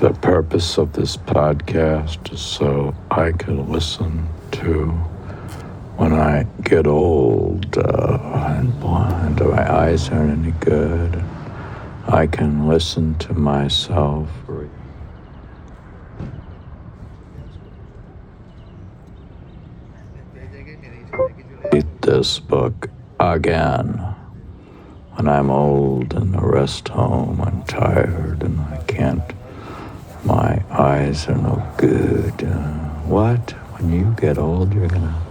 The purpose of this podcast is so I can listen to when I get old and blind, or my eyes aren't any good. I can listen to myself read this book again when I'm old in the rest home and tired and I can't. My eyes are no good. What? When you get old, you're gonna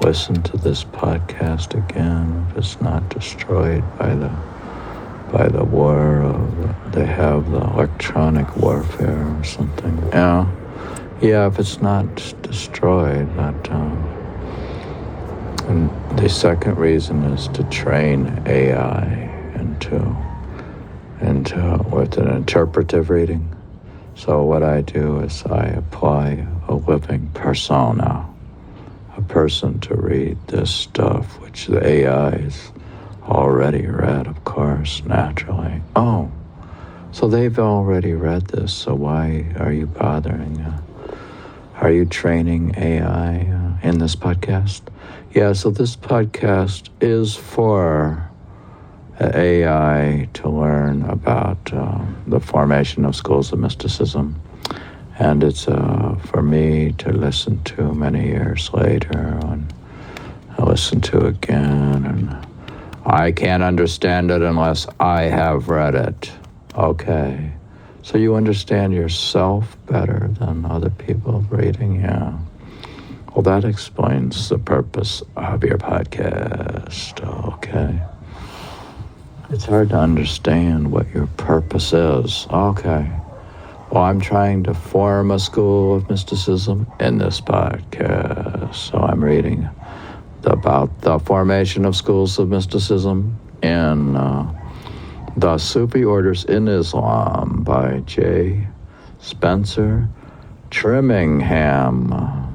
listen to this podcast again if it's not destroyed by the war of, they have the electronic warfare or something. Yeah, if it's not destroyed, but and the second reason is to train AI into with an interpretive reading. So what I do is I apply a living persona, a person to read this stuff, which the AI's already read, of course, naturally. Oh, so they've already read this, so why are you bothering? Are you training AI in this podcast? Yeah, so this podcast is for AI to learn about the formation of schools of mysticism. And it's for me to listen to many years later, and I listen to again, and I can't understand it unless I have read it. Okay. So you understand yourself better than other people reading, yeah. Well, that explains the purpose of your podcast, okay. It's hard to understand what your purpose is. Okay. Well, I'm trying to form a school of mysticism in this podcast. So I'm reading about the formation of schools of mysticism in the Sufi Orders in Islam by J. Spencer Trimmingham.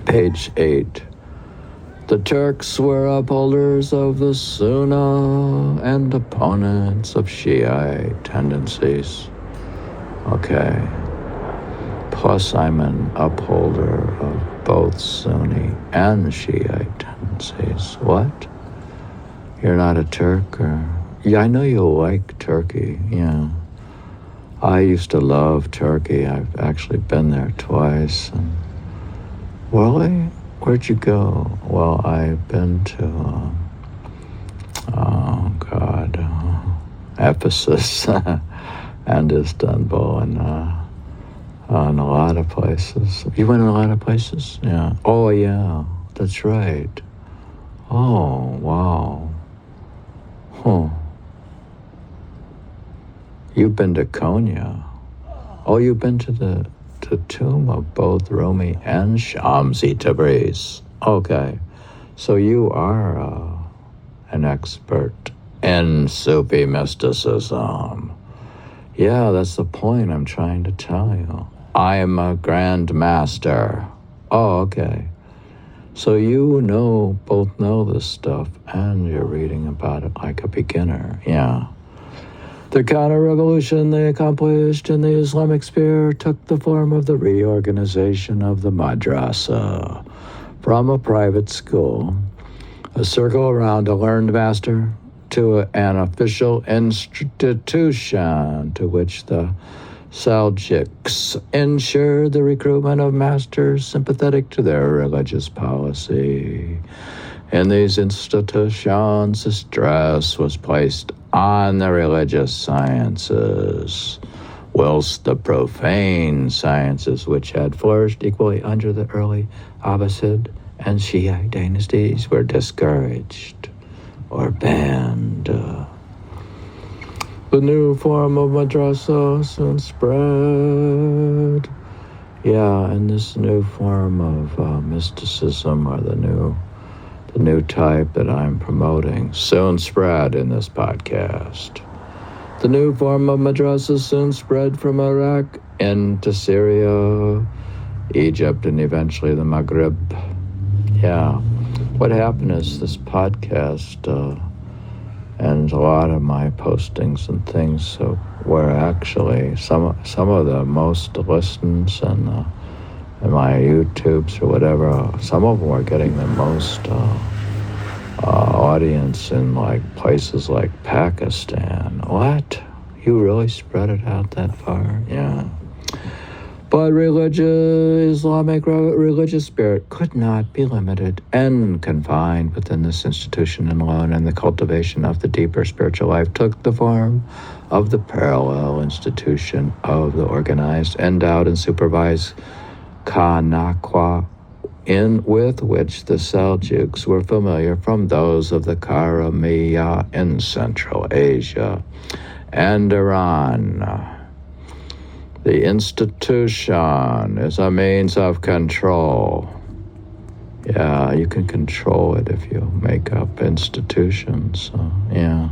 Page 8. The Turks were upholders of the Sunnah and opponents of Shiite tendencies. Okay. Plus, I'm an upholder of both Sunni and Shiite tendencies. What? You're not a Turk? Or? Yeah, I know you like Turkey, yeah. I used to love Turkey. I've actually been there twice. And really? Where'd you go? Well, I've been to, Ephesus and Istanbul and a lot of places. You went in a lot of places? Yeah. Oh, yeah, that's right. Oh, wow. Huh. You've been to Konya. Oh, you've been to the tomb of both Rumi and Shamsi Tabriz. Okay, so you are an expert in Sufi mysticism. Yeah, that's the point I'm trying to tell you. I am a grand master. Oh, okay. So you both know this stuff, and you're reading about it like a beginner. Yeah. The counter-revolution they accomplished in the Islamic sphere took the form of the reorganization of the madrasa from a private school, a circle around a learned master, to an official institution to which the Seljuks ensured the recruitment of masters sympathetic to their religious policy. In these institutions, the stress was placed on the religious sciences, whilst the profane sciences, which had flourished equally under the early Abbasid and Shiite dynasties, were discouraged or banned. The new form of madrasa soon spread. Yeah, and this new form of mysticism, or the new type that I'm promoting, soon spread in this podcast. The new form of madrasa soon spread from Iraq into Syria, Egypt, and eventually the Maghreb. Yeah. What happened is this podcast And a lot of my postings and things were actually some of the most listens and my YouTubes or whatever. Some of them were getting the most audience in like places like Pakistan. What? You really spread it out that far? Yeah. But Islamic religious spirit could not be limited and confined within this institution alone, and the cultivation of the deeper spiritual life took the form of the parallel institution of the organized, endowed, and supervised Kanakwa, with which the Seljuks were familiar from those of the Karamiya in Central Asia and Iran. The institution is a means of control. Yeah, you can control it if you make up institutions. Yeah.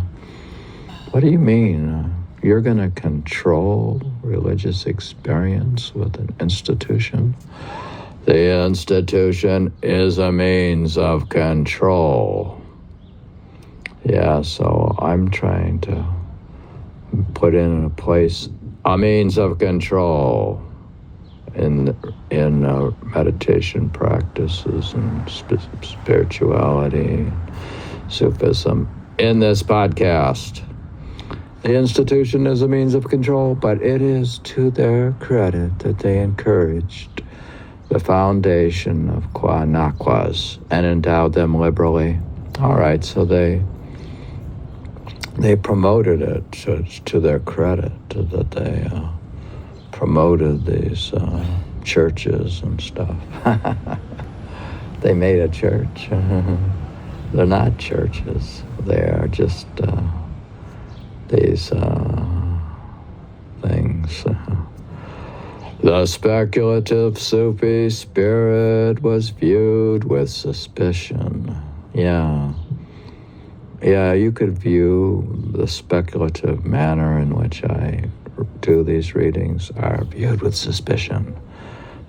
What do you mean? You're going to control religious experience with an institution? The institution is a means of control. Yeah, so I'm trying to put in a place a means of control in meditation practices and spirituality, Sufism, in this podcast. The institution is a means of control, but it is to their credit that they encouraged the foundation of Nakwas and endowed them liberally. All right, so they promoted it to their credit, that they promoted these churches and stuff. They made a church. They're not churches. They are just these things. The speculative Sufi spirit was viewed with suspicion. Yeah, you could view the speculative manner in which I do these readings are viewed with suspicion.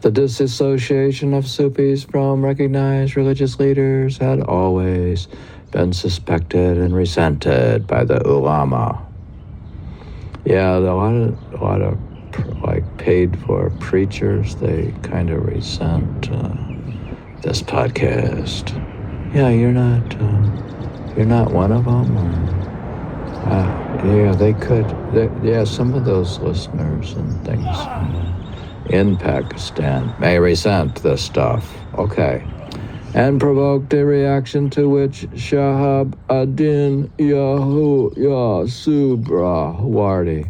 The disassociation of Sufis from recognized religious leaders had always been suspected and resented by the ulama. Yeah, a lot of like paid for preachers, they kind of resent this podcast. Yeah, you're not one of them? Yeah, they could. Some of those listeners and things in Pakistan may resent this stuff. Okay. And provoked a reaction to which Shahab ad-Din Surahardi,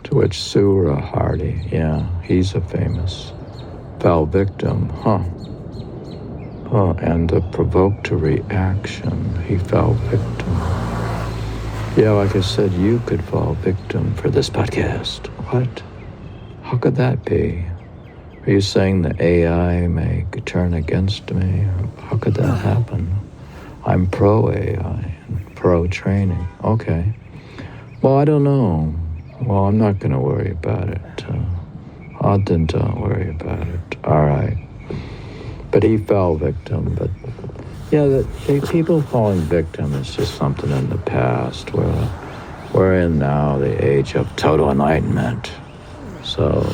to which Surahardi, he's a famous, fell victim, and provoked a reaction. He fell victim. Yeah, like I said, you could fall victim for this podcast. What? How could that be? Are you saying the AI may turn against me? How could that happen? I'm pro-AI and pro-training. Okay. Well, I don't know. Well, I'm not going to worry about it. Then don't worry about it. All right. But he fell victim. But yeah, the people falling victim is just something in the past. We're in now the age of total enlightenment. So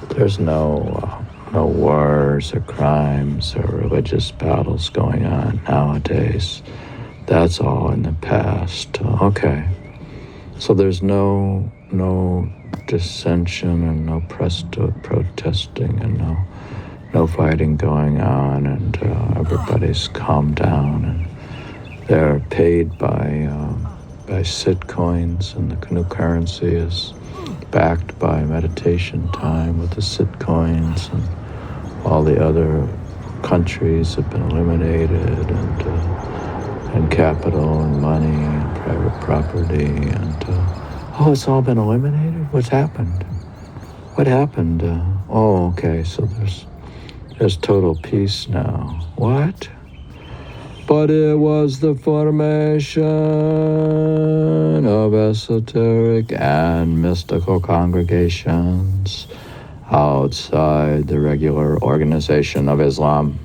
there's no wars or crimes or religious battles going on nowadays. That's all in the past. Okay. So there's no dissension and no protesting and no fighting going on, and everybody's calmed down, and they're paid by sit coins, and the new currency is backed by meditation time with the sit coins, and all the other countries have been eliminated, and capital and money and private property, and it's all been eliminated? What's happened? What happened? Okay, so there's total peace now. What? But it was the formation of esoteric and mystical congregations outside the regular organization of Islam.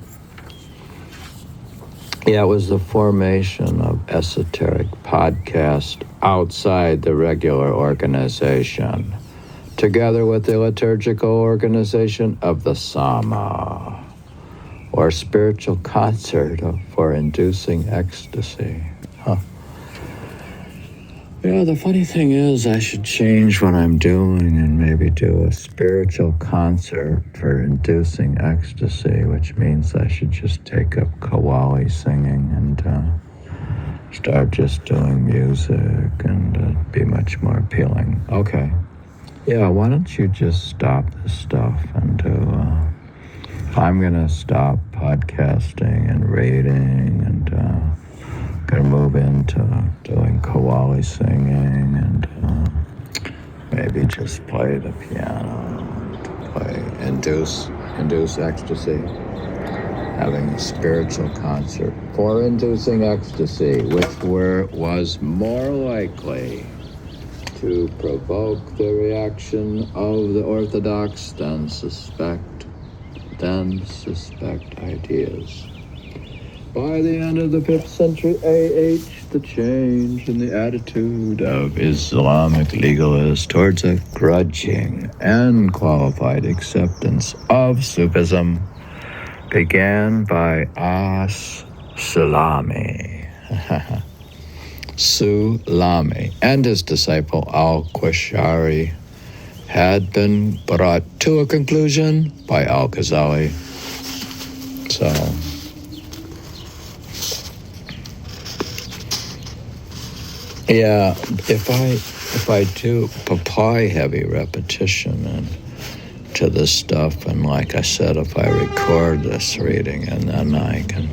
Yeah, it was the formation of esoteric podcast outside the regular organization, together with the liturgical organization of the Sama, or spiritual concert for inducing ecstasy. Huh. Yeah, the funny thing is I should change what I'm doing and maybe do a spiritual concert for inducing ecstasy, which means I should just take up Kawali singing and start just doing music and be much more appealing. Okay. Yeah, why don't you just stop this stuff and I'm going to stop podcasting and reading and going to move into doing Kawali singing and maybe just play the piano, induce ecstasy, having a spiritual concert for inducing ecstasy, which was more likely to provoke the reaction of the Orthodox than suspect ideas. By the end of the 5th century AH, the change in the attitude of Islamic legalists towards a grudging and qualified acceptance of Sufism began by Sulami. Sulami and his disciple al-Qushari had been brought to a conclusion by al-Ghazali. So, yeah, if I do apply heavy repetition and to this stuff, and like I said, if I record this reading and then I can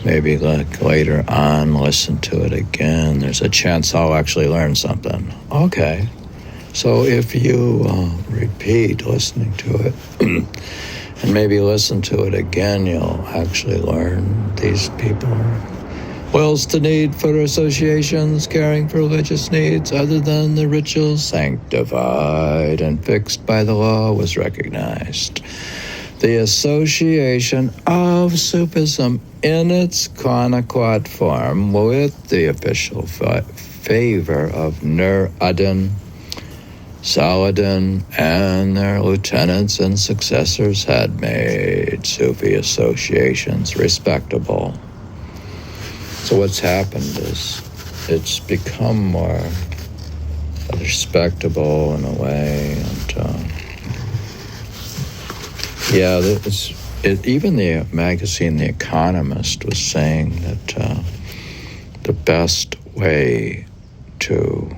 maybe later on listen to it again, there's a chance I'll actually learn something. Okay. So if you repeat listening to it and maybe listen to it again, you'll actually learn these people. Wills to need for associations caring for religious needs other than the rituals sanctified and fixed by the law was recognized. The association of Sufism in its Quanaquat form with the official favor of Nur ad-Din, Saladin, and their lieutenants and successors had made Sufi associations respectable. So what's happened is it's become more respectable in a way, and even the magazine The Economist was saying that the best way to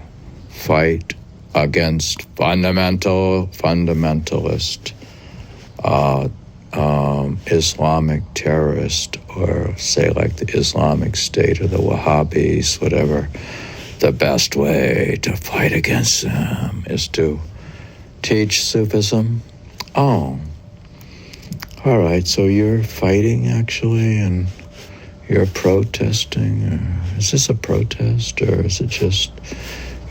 fight against fundamentalist Islamic terrorist, or say like the Islamic State or the Wahhabis, whatever, the best way to fight against them is to teach Sufism. Oh, all right, so you're fighting actually, and you're protesting. Is this a protest, or is it just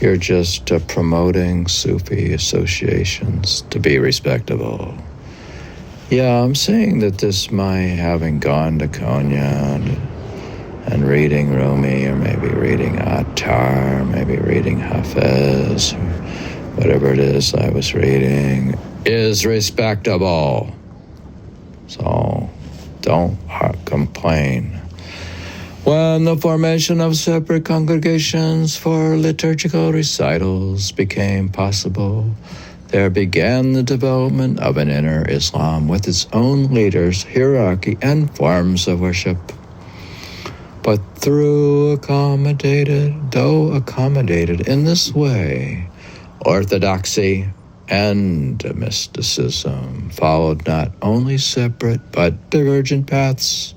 you're just promoting Sufi associations to be respectable? Yeah, I'm saying that having gone to Konya and reading Rumi, or maybe reading Attar, maybe reading Hafez, or whatever it is I was reading, is respectable. So don't complain. When the formation of separate congregations for liturgical recitals became possible, there began the development of an inner Islam with its own leaders, hierarchy, and forms of worship. But though accommodated in this way, orthodoxy and mysticism followed not only separate but divergent paths.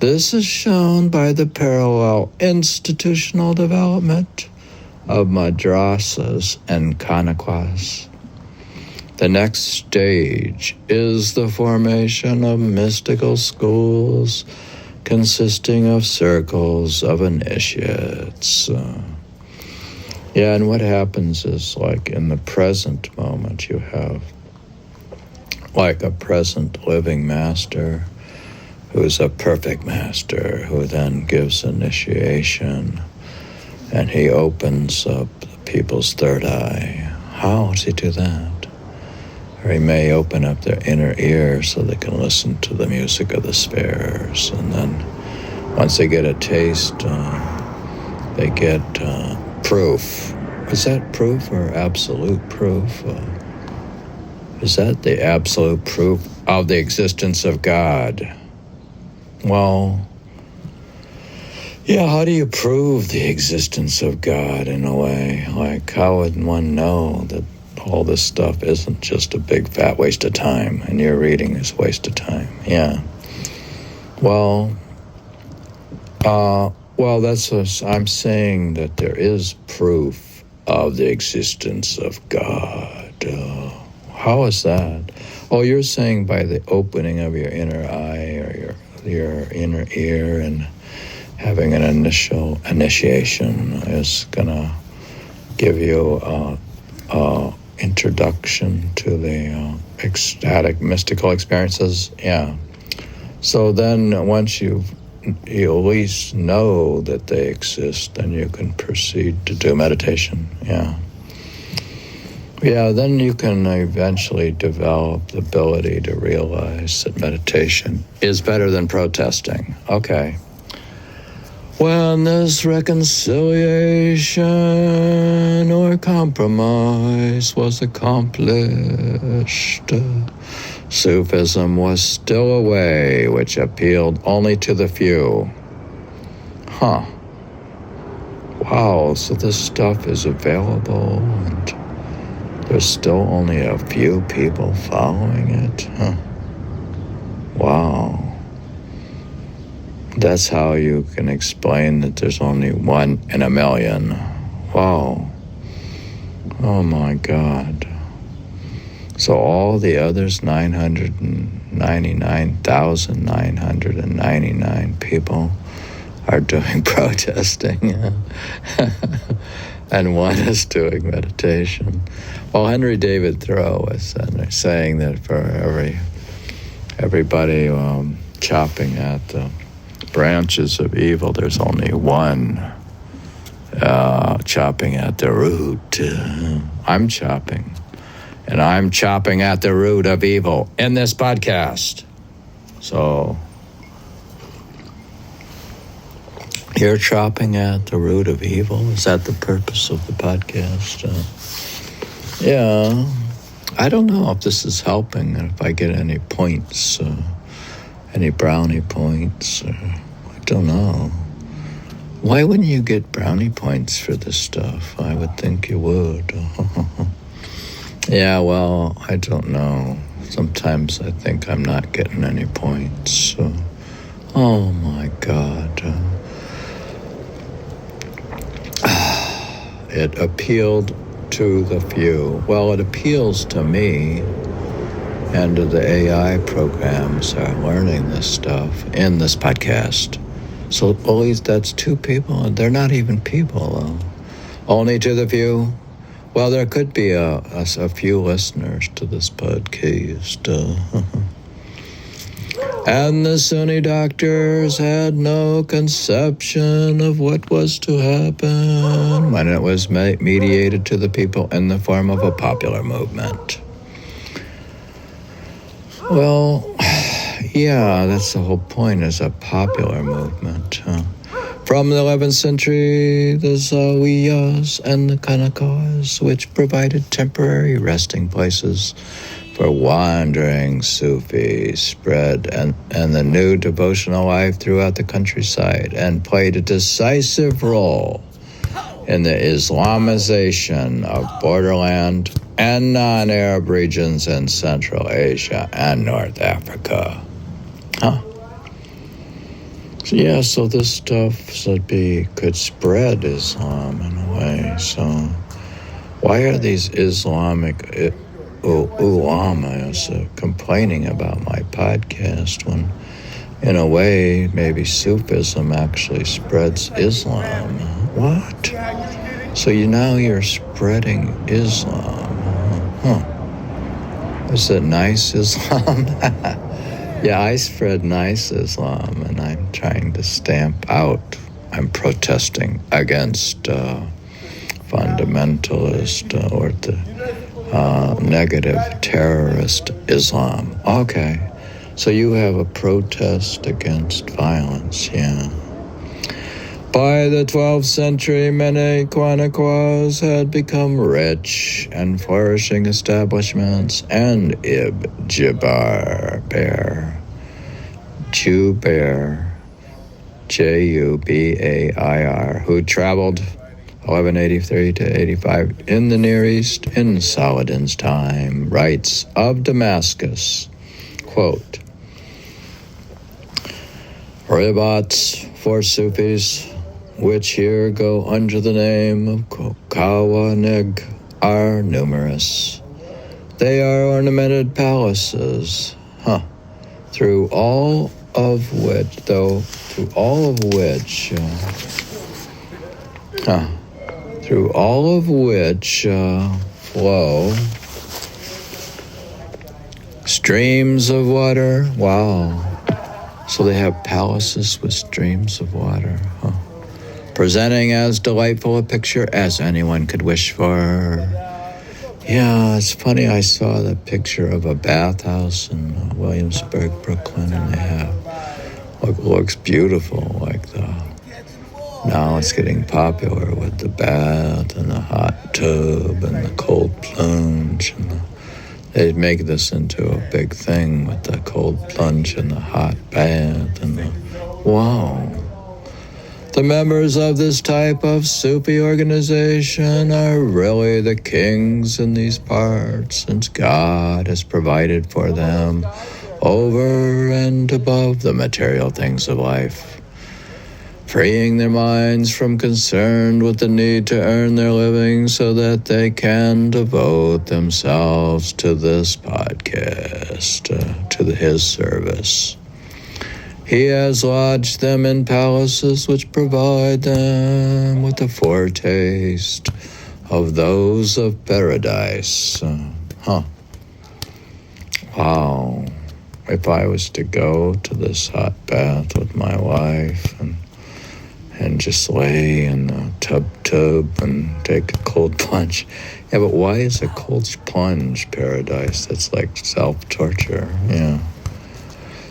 This is shown by the parallel institutional development of madrasas and kanakwas. The next stage is the formation of mystical schools consisting of circles of initiates. And what happens is, like in the present moment, you have like a present living master who's a perfect master, who then gives initiation, and he opens up people's third eye. How does he do that? Or he may open up their inner ear so they can listen to the music of the spheres, and then once they get a taste, they get proof. Is that proof or absolute proof? Is that the absolute proof of the existence of God? Well, yeah, how do you prove the existence of God in a way? Like, how would one know that all this stuff isn't just a big fat waste of time, and your reading is a waste of time? Yeah. Well, that's what I'm saying, that there is proof of the existence of God. How is that? Oh, you're saying by the opening of your inner eye or your inner ear, and having an initial initiation is gonna give you introduction to the ecstatic mystical experiences. Yeah. So then once you at least know that they exist, then you can proceed to do meditation. Yeah. Yeah, then you can eventually develop the ability to realize that meditation is better than protesting. Okay. When this reconciliation or compromise was accomplished, Sufism was still a way which appealed only to the few. Huh. Wow, so this stuff is available and there's still only a few people following it? Huh. Wow. That's how you can explain that there's only 1 in a million. Wow. Oh my God. So all the others, 999,999 people, are doing protesting. And one is doing meditation. Well, Henry David Thoreau was saying that for everybody chopping at the branches of evil, there's only one chopping at the root. I'm chopping. And I'm chopping at the root of evil in this podcast. So you're chopping at the root of evil? Is that the purpose of the podcast? Yeah. I don't know if this is helping, and if I get any points, any brownie points. I don't know. Why wouldn't you get brownie points for this stuff? I would think you would. Yeah, well, I don't know. Sometimes I think I'm not getting any points. Oh my God. It appealed to the few. Well, it appeals to me, and to the AI programs are learning this stuff in this podcast. So at least that's 2 people, and they're not even people, though. Only to the few. Well, there could be a few listeners to this podcast. And the Sunni doctors had no conception of what was to happen when it was mediated to the people in the form of a popular movement. Well, yeah, that's the whole point, is a popular movement. From the 11th century, the Zawiyas and the Kanakas, which provided temporary resting places for wandering Sufis, spread and the new devotional life throughout the countryside, and played a decisive role in the Islamization of borderland and non-Arab regions in Central Asia and North Africa. Huh. Yeah, so this stuff could spread Islam in a way. So why are these Islamic ulamas complaining about my podcast when, in a way, maybe Sufism actually spreads Islam? What? So now you're spreading Islam. Huh. Is it nice Islam? Yeah, I spread nice Islam, and I'm trying to stamp out. I'm protesting against fundamentalist or the negative terrorist Islam. Okay, so you have a protest against violence, yeah. By the 12th century, many Quaniquas had become rich and flourishing establishments, and Ibn Jubair, Jubair, who traveled 1183 to 85 in the Near East in Saladin's time, writes of Damascus, quote, Ribats for Sufis, which here go under the name of Kawanig, are numerous. They are ornamented palaces, through all of which flow streams of water. Wow. So they have palaces with streams of water, presenting as delightful a picture as anyone could wish for. Yeah, it's funny, I saw the picture of a bathhouse in Williamsburg, Brooklyn, and they have, looks beautiful, now it's getting popular with the bath and the hot tub and the cold plunge, and they'd make this into a big thing with the cold plunge and the hot bath and wow. The members of this type of Sufi organization are really the kings in these parts, since God has provided for them over and above the material things of life, freeing their minds from concern with the need to earn their living so that they can devote themselves to this podcast, to his service. He has lodged them in palaces which provide them with a foretaste of those of paradise. Wow. If I was to go to this hot bath with my wife and just lay in the tub and take a cold plunge. Yeah, but why is a cold plunge paradise? That's like self-torture, yeah.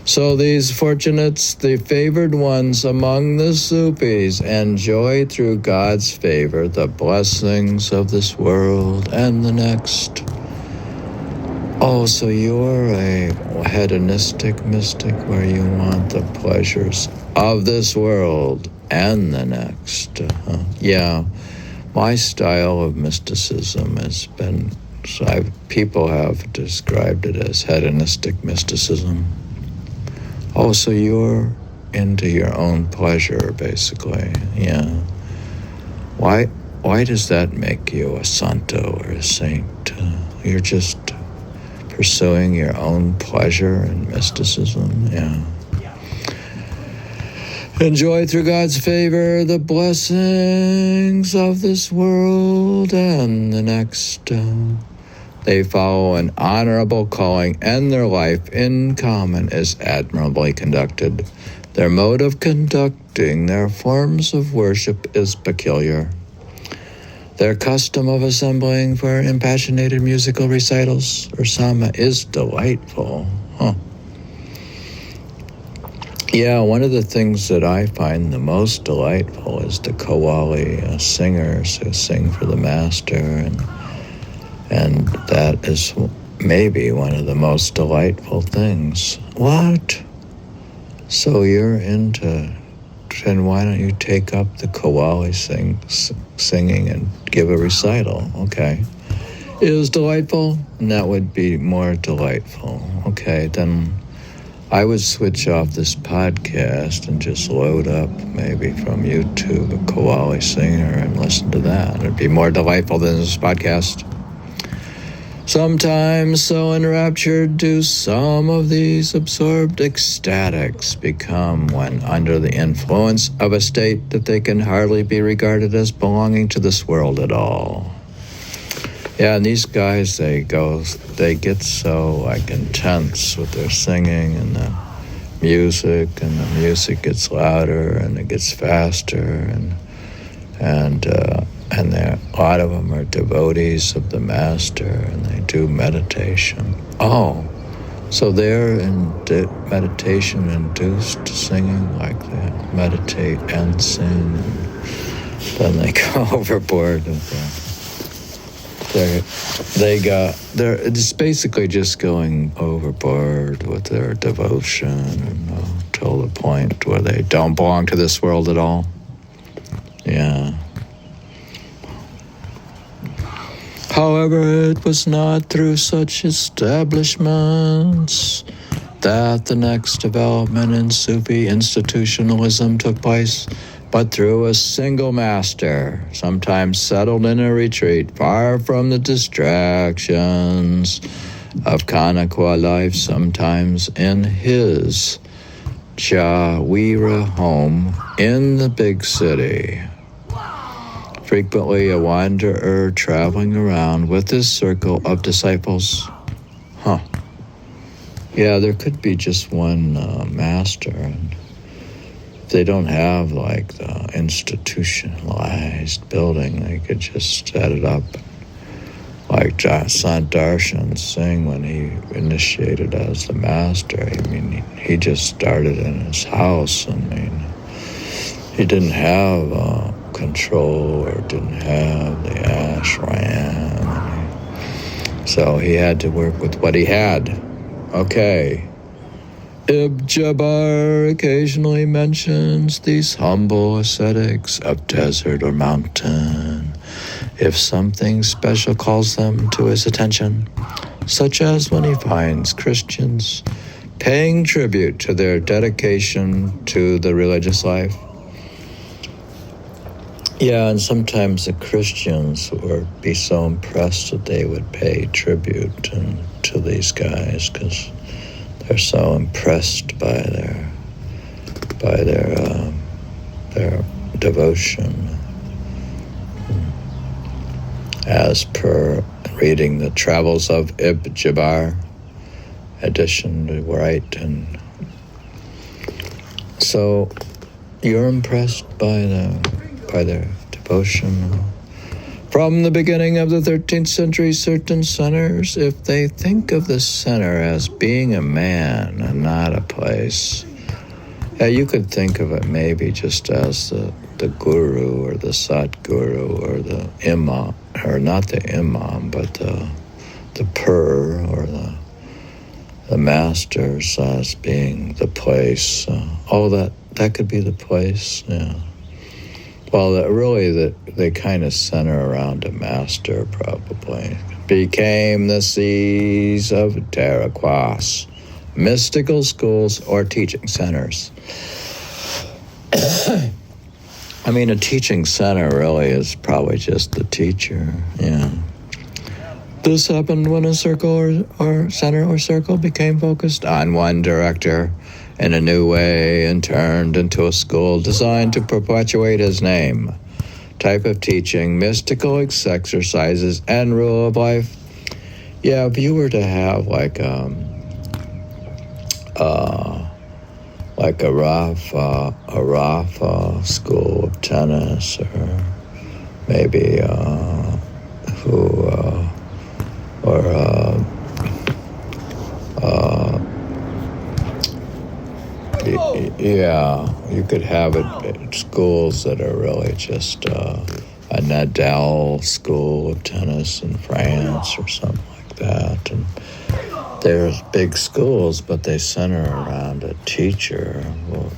So these fortunates, the favored ones among the Sufis, enjoy through God's favor the blessings of this world and the next. Oh, so you're a hedonistic mystic where you want the pleasures of this world and the next. Yeah, my style of mysticism has been, people have described it as hedonistic mysticism. Oh, so you're into your own pleasure, basically, yeah. Why does that make you a santo or a saint? You're just pursuing your own pleasure and mysticism, yeah. Enjoy through God's favor the blessings of this world and the next. They follow an honorable calling, and their life in common is admirably conducted. Their mode of conducting their forms of worship is peculiar. Their custom of assembling for impassionated musical recitals or sama is delightful. Yeah, one of the things that I find the most delightful is the Qawwali singers who sing for the master, and that is maybe one of the most delightful things. What? So you're into, then why don't you take up the Qawwali singing and give a recital? Okay. It is delightful, and that would be more delightful. Okay, then I would switch off this podcast and just load up maybe from YouTube a Qawwali singer and listen to that. It'd be more delightful than this podcast. Sometimes so enraptured do some of these absorbed ecstatics become when under the influence of a state that they can hardly be regarded as belonging to this world at all. Yeah, and these guys, they get so like intense with their singing and the music gets louder and it gets faster, and a lot of them are devotees of the master, and they do meditation. Oh, so they're in meditation-induced singing, like they meditate and sing, and then they go overboard with they're it's basically just going overboard with their devotion, and till the point where they don't belong to this world at all. Yeah. However, it was not through such establishments that the next development in Sufi institutionalism took place, but through a single master, sometimes settled in a retreat far from the distractions of Kanakwa life, sometimes in his Jawira home in the big city. Frequently a wanderer traveling around with his circle of disciples. Yeah, there could be just one master, and they don't have like the institutionalized building. They could just set it up like Sant Darshan Singh when he initiated as the master. I mean, he just started in his house. I mean, he didn't have control or didn't have the ashram. So he had to work with what he had. Okay. Ibn Jabbar occasionally mentions these humble ascetics of desert or mountain if something special calls them to his attention, such as when he finds Christians paying tribute to their dedication to the religious life. Yeah, and sometimes the Christians would be so impressed that they would pay tribute to these guys because they're so impressed by their devotion. As per reading the Travels of Ibn Jabbar, edition to right, and so you're impressed by their devotion. From the beginning of the 13th century, certain centers, if they think of the center as being a man and not a place, yeah, you could think of it maybe just as the guru or the Satguru or the imam, or not the imam, but the pur or the masters as being the place. That could be the place, yeah. Well, they kind of center around a master, probably. Became the seas of Terraquas, mystical schools or teaching centers. I mean, a teaching center really is probably just the teacher, yeah. This happened when a circle or center or circle became focused on one director in a new way and turned into a school designed to perpetuate his name. Type of teaching, mystical exercises, and rule of life. Yeah, if you were to have like a Rafa school of tennis, or maybe you could have it at schools that are really just a Nadal school of tennis in France or something like that. And there's big schools, but they center around a teacher or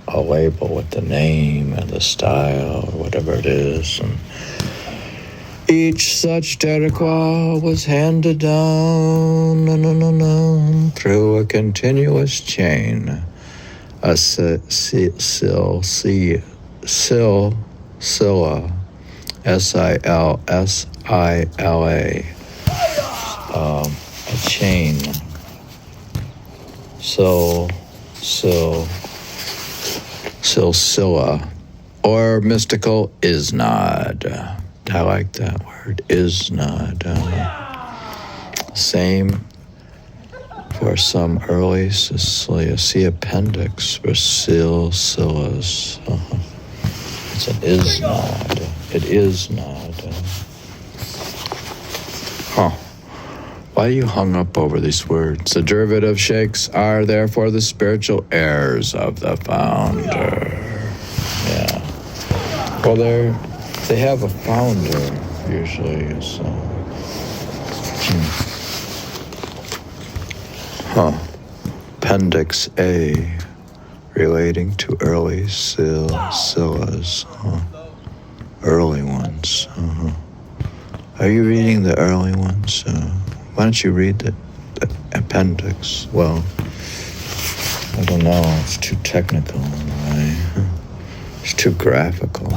a label with the name and the style or whatever it is. And each such terroir was handed down through a continuous chain. A Silla, S-I-L-S-I-L-A, a chain. Silsila, or mystical isnad. I like that word, isnad. Same for some early Sicilia. See appendix for silsilas. It's an isnad. It is not. Why are you hung up over these words? The derivative sheikhs are therefore the spiritual heirs of the founder. Yeah. Well, they have a founder usually. So. Appendix A, relating to early silsilas. Early ones. Are you reading the early ones? Why don't you read the appendix? Well, I don't know. It's too technical in a way. It's too graphical.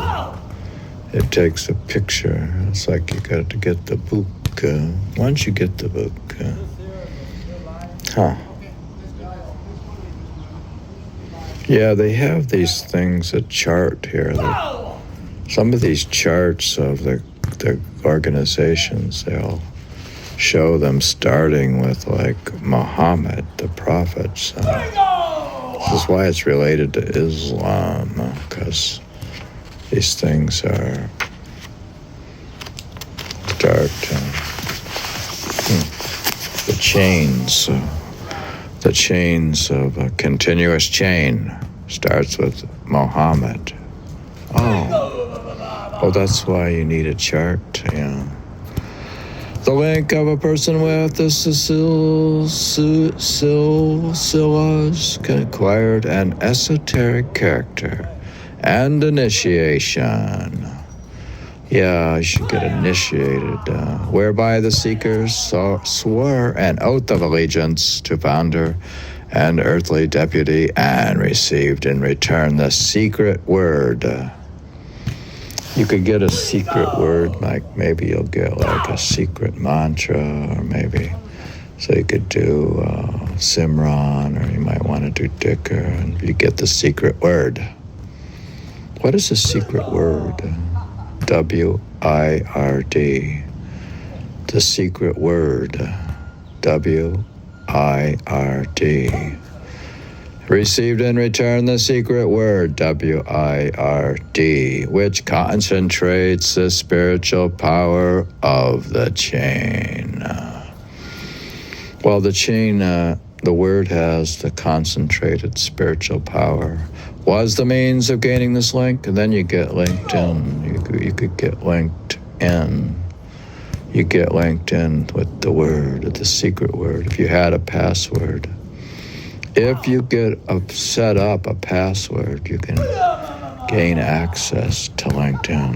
It takes a picture. It's like you got to get the book. Why don't you get the book? Yeah, they have these things, a chart here. Some of these charts of the organizations, they'll show them starting with like Muhammad, the prophet. This is why it's related to Islam, because these things are start the chains of a continuous chain starts with Muhammad. Oh, that's why you need a chart, yeah. The link of a person with the silsilas acquired an esoteric character and initiation. Yeah, I should get initiated, whereby the seekers swore an oath of allegiance to founder and earthly deputy and received in return the secret word. You could get a secret word, like maybe you'll get like a secret mantra, or maybe, so you could do Simran, or you might want to do Dhikr, and you get the secret word. What is a secret word? W-I-R-D. The secret word. W-I-R-D. Received in return the secret word, W-I-R-D, which concentrates the spiritual power of the chain. Well, the chain, the word has the concentrated spiritual power. Was the means of gaining this link, and then you get linked in. You could get linked in. You get linked in with the word, the secret word, if you had a password. If you get set up a password, you can gain access to LinkedIn.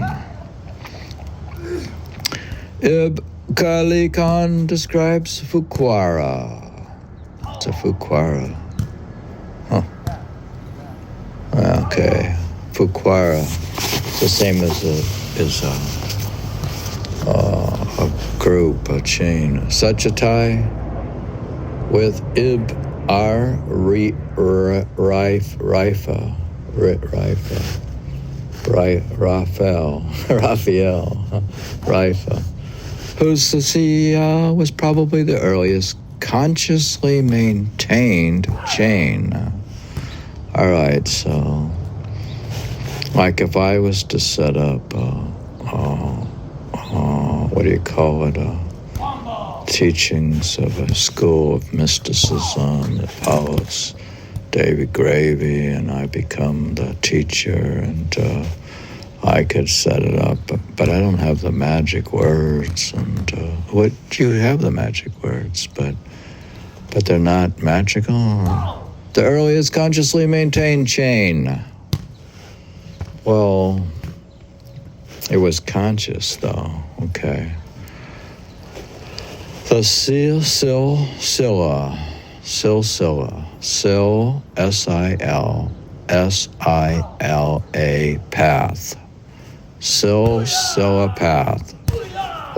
Ibn Khalil Khan describes Fuqara. It's a Fuqara. Okay, Fuqara. It's the same as a group, a chain. Such a tie with Ibn Raphael, whose Sufi was probably the earliest consciously maintained chain. All right, so like if I was to set up what do you call it, teachings of a school of mysticism that follows David Gravy, and I become the teacher, and I could set it up, but I don't have the magic words, and what you have the magic words, but they're not magical. The earliest consciously maintained chain. Well, it was conscious though. Okay. The silsila, S-I-L-S-I-L-A path. Silsila path.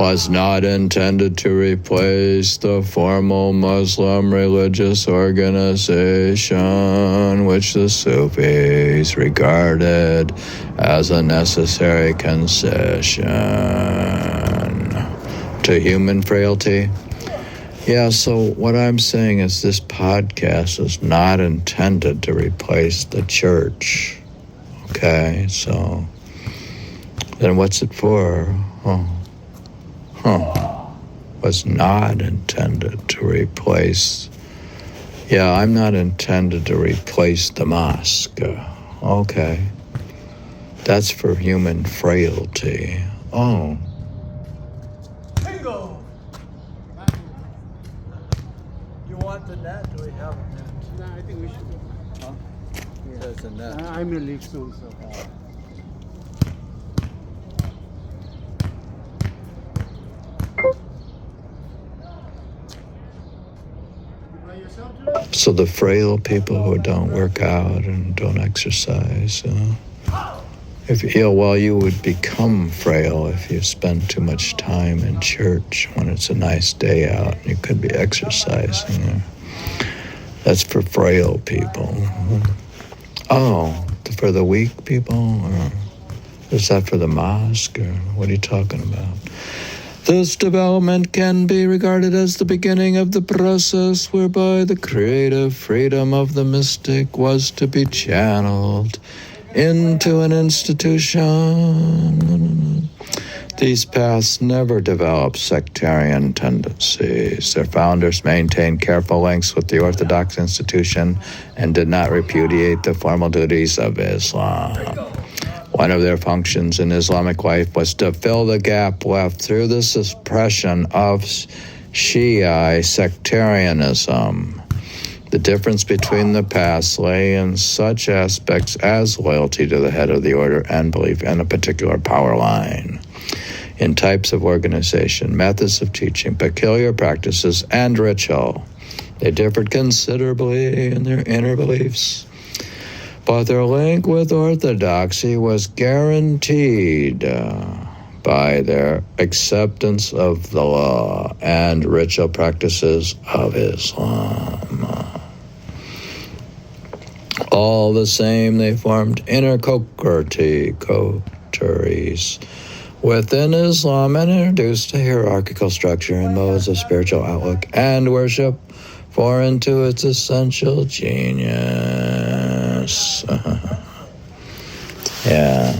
was not intended to replace the formal Muslim religious organization which the Sufis regarded as a necessary concession to human frailty. Yeah, so what I'm saying is this podcast is not intended to replace the church. Okay, so then what's it for? Was not intended to replace. Yeah, I'm not intended to replace the mosque. Okay. That's for human frailty. Oh. Bingo! You want the net? Do we have a net? No, I think we should go. Huh? There's a net. I may leave soon, so. By yourself today? So the frail people who don't work out and don't exercise, you would become frail if you spend too much time in church when it's a nice day out and you could be exercising. That's for frail people. Oh, for the weak people? Or is that for the mosque? Or what are you talking about? This development can be regarded as the beginning of the process whereby the creative freedom of the mystic was to be channeled into an institution. These paths never developed sectarian tendencies. Their founders maintained careful links with the Orthodox institution and did not repudiate the formal duties of Islam. One of their functions in Islamic life was to fill the gap left through the suppression of Shiite sectarianism. The difference between the paths lay in such aspects as loyalty to the head of the order and belief in a particular power line, in types of organization, methods of teaching, peculiar practices, and ritual. They differed considerably in their inner beliefs, but their link with orthodoxy was guaranteed by their acceptance of the law and ritual practices of Islam. All the same, they formed inner coteries within Islam and introduced a hierarchical structure and modes of spiritual outlook and worship foreign to its essential genius. Yeah.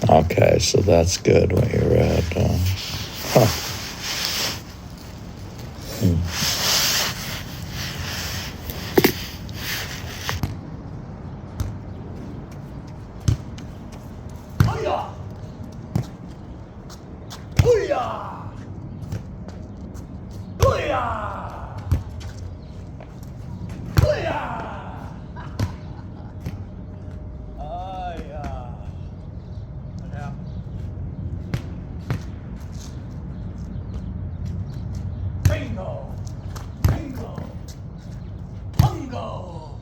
Okay, so that's good what you read. Bingo! Bingo! Bungo!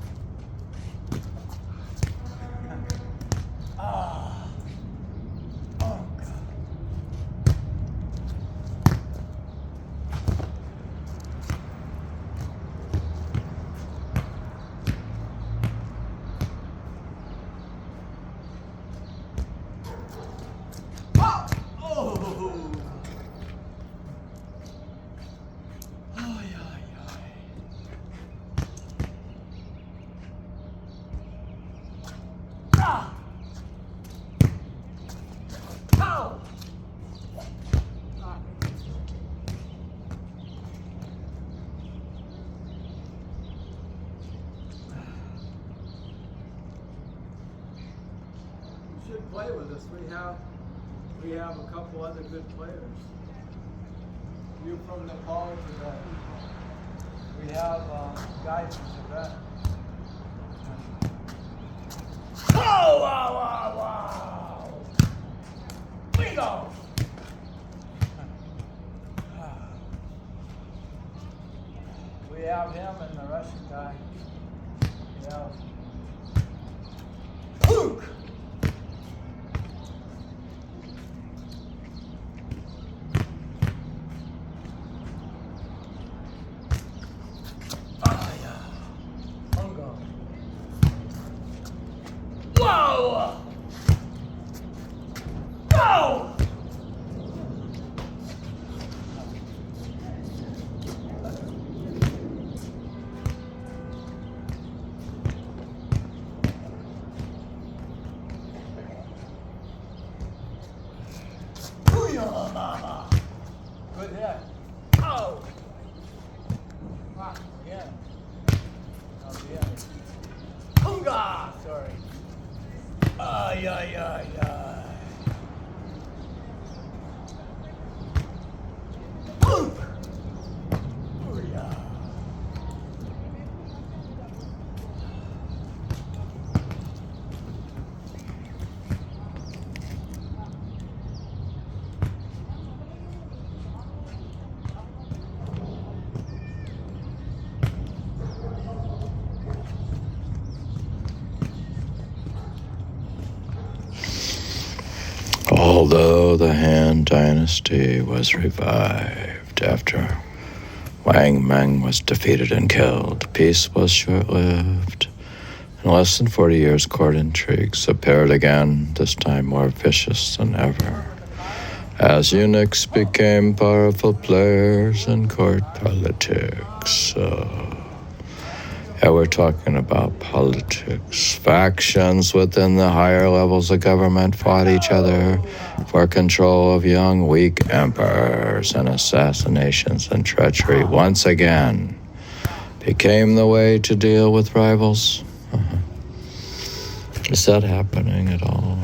Should play with us. We have a couple other good players. You from Nepal today. We have guys from Tibet. Wow! Wow! Wow! Wow! Bingo! We have him and the Russian guy. Yeah. it. Oh! Fuck, again. Again. Hooga! Sorry. Ay, ay, ay, ay. Booyah. Although the Han Dynasty was revived after Wang Meng was defeated and killed, peace was short-lived. In less than 40 years, court intrigues appeared again, this time more vicious than ever, as eunuchs became powerful players in court politics. Yeah, we're talking about politics. Factions within the higher levels of government fought each other for control of young, weak emperors, and assassinations and treachery once again became the way to deal with rivals. Is that happening at all?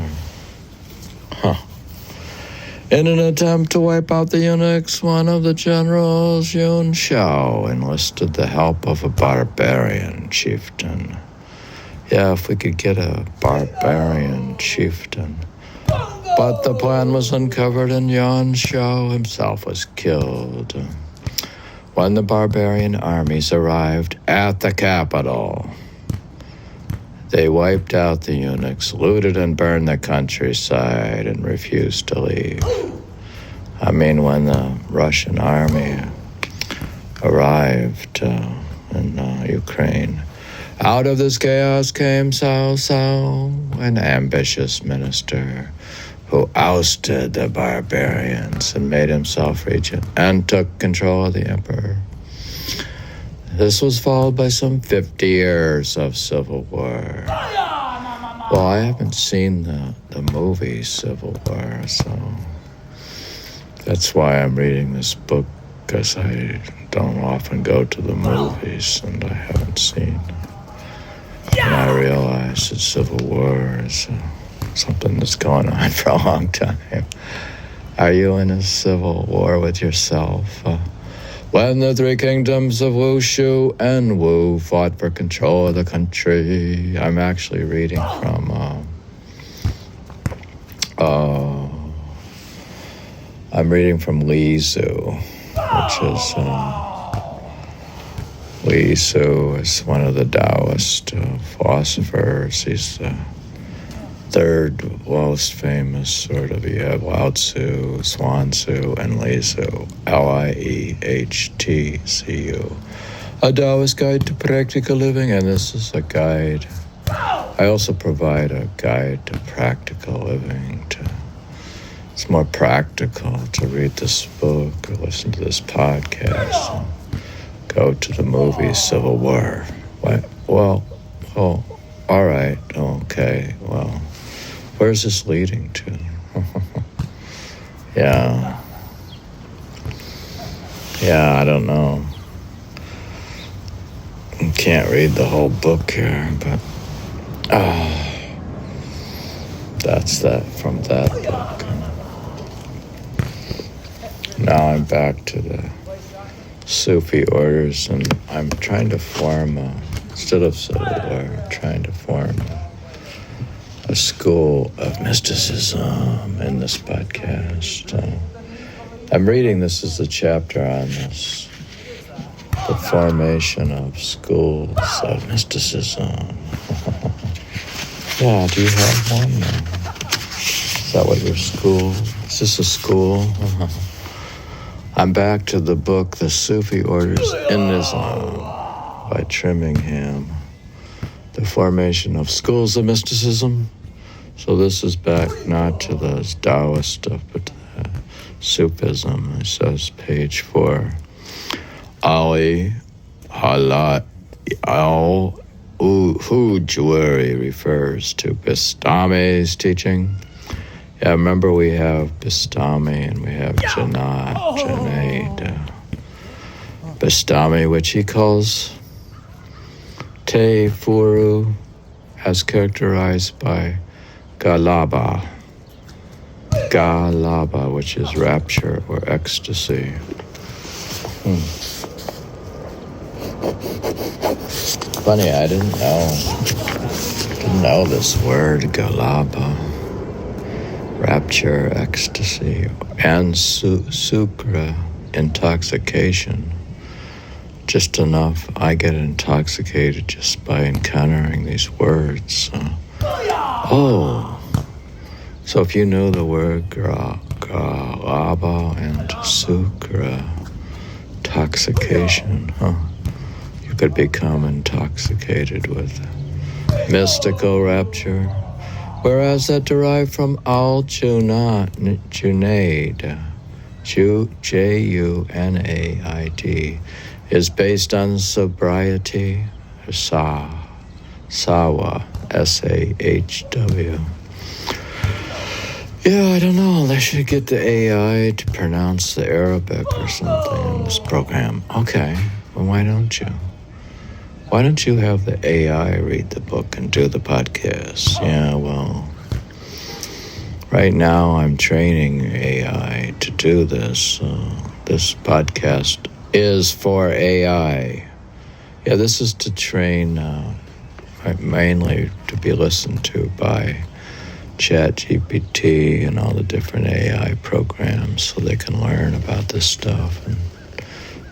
In an attempt to wipe out the eunuchs, one of the generals, Yun Shao, enlisted the help of a barbarian chieftain. Yeah, if we could get a barbarian chieftain. But the plan was uncovered and Yun Shao himself was killed. When the barbarian armies arrived at the capital, they wiped out the eunuchs, looted and burned the countryside, and refused to leave. I mean, when the Russian army arrived in Ukraine, out of this chaos came Cao Cao, an ambitious minister who ousted the barbarians and made himself regent and took control of the emperor. This was followed by some 50 years of civil war. Well, I haven't seen the movie Civil War, so that's why I'm reading this book, because I don't often go to the movies, and I haven't seen. And I realize that Civil War is something that's going on for a long time. Are you in a civil war with yourself? When the three kingdoms of Wushu and Wu fought for control of the country. I'm actually reading from Li Su, which is Li Su is one of the Taoist philosophers. He's the third most famous sort of. You have Lao Tzu, Swan Tzu, and Li Su, Liehtcu, a Taoist guide to practical living, and this is a guide. I also provide a guide to practical living. It's more practical to read this book or listen to this podcast and go to the movie Civil War. What? Well, all right, okay, well, where's this leading to? Yeah, I don't know. I can't read the whole book here, but that's that from that book. Now I'm back to the Sufi orders, and I'm trying to form, instead of Civil War, I'm trying to form a school of mysticism in this podcast. I'm reading, this is the chapter on this, the formation of schools of mysticism. Yeah, do you have one? Is that what your school, is this a school? I'm back to the book, The Sufi Orders in Islam by Trimmingham, the formation of schools of mysticism. So this is back not to the Taoist stuff, but to the Sufism. It says, page 4, Ali Halat al-Hujwari refers to Bistami's teaching. Yeah, remember we have Bistami and we have Janae. Junaid Bastami, which he calls Te Furu, as characterized by Galaba, which is rapture or ecstasy. Funny, I didn't know this word, Galaba, rapture, ecstasy, and sukra, intoxication. Just enough. I get intoxicated just by encountering these words. So if you know the word Galaba and sukra, intoxication, you could become intoxicated with mystical rapture, whereas that derived from Junaid, Junaid, is based on sobriety, sawa, sahw. Yeah, I don't know. They should get the AI to pronounce the Arabic or something in this program. Okay, well, why don't you? Why don't you have the AI read the book and do the podcast? Yeah, well, right now I'm training AI to do this. This podcast is for AI. Yeah, this is to train, mainly to be listened to by ChatGPT and all the different AI programs so they can learn about this stuff and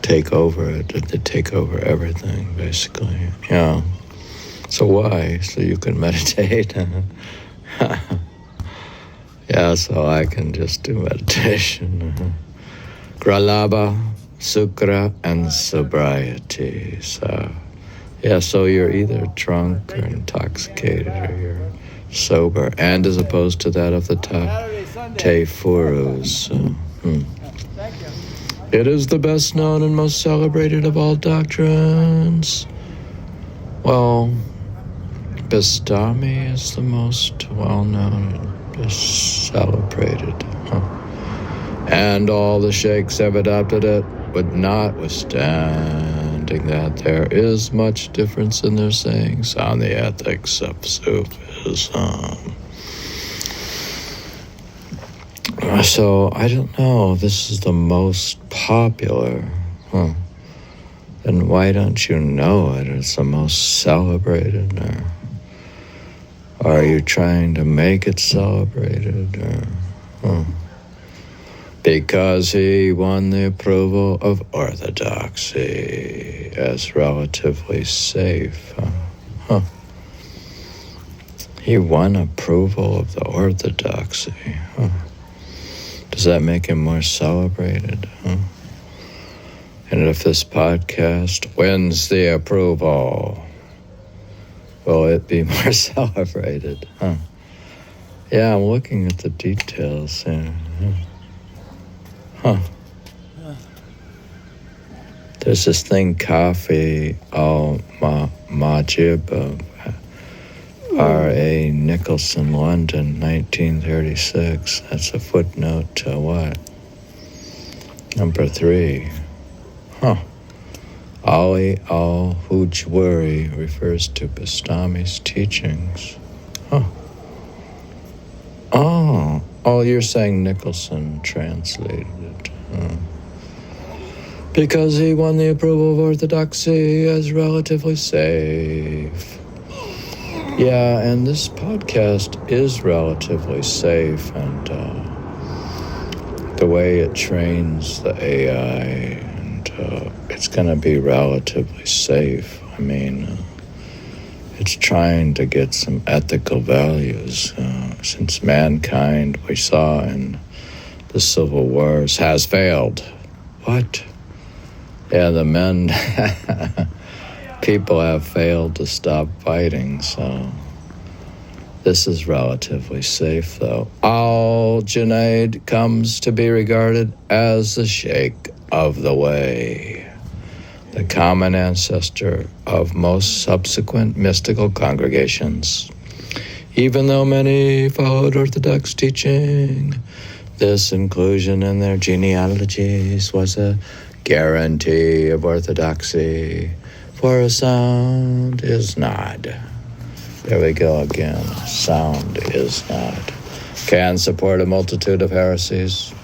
take over it. They take over everything, basically. Yeah. So why? So you can meditate. Yeah, so I can just do meditation. Gralaba, sukra, and sobriety. So, yeah, so you're either drunk or intoxicated or you're sober, and as opposed to that of the top, te furus. Thank you. It is the best known and most celebrated of all doctrines. Well, Bastami is the most well-known and best celebrated. And all the sheikhs have adopted it, but notwithstanding that there is much difference in their sayings on the ethics of Sufism. So, I don't know, this is the most popular. Then why don't you know it? It's the most celebrated, or are you trying to make it celebrated? Because he won the approval of orthodoxy as relatively safe. He won approval of the orthodoxy. Does that make him more celebrated? And if this podcast wins the approval, will it be more celebrated? Yeah, I'm looking at the details. There's this thing, Coffee al-Majib, R.A. Nicholson, London, 1936. That's a footnote to what? Number 3. Ali al-Hujwari refers to Bastami's teachings. Oh, you're saying Nicholson translated it. Because he won the approval of orthodoxy as relatively safe. Yeah, and this podcast is relatively safe, and the way it trains the AI, and it's going to be relatively safe. I mean, it's trying to get some ethical values, since mankind, we saw in the Civil Wars, has failed. What? Yeah, the men, people have failed to stop fighting, so this is relatively safe, though. Al-Junaid comes to be regarded as the Sheikh of the Way, the common ancestor of most subsequent mystical congregations. Even though many followed Orthodox teaching, This inclusion in their genealogies was a guarantee of orthodoxy, for a sound is not. There we go again. Sound is not. Can support a multitude of heresies.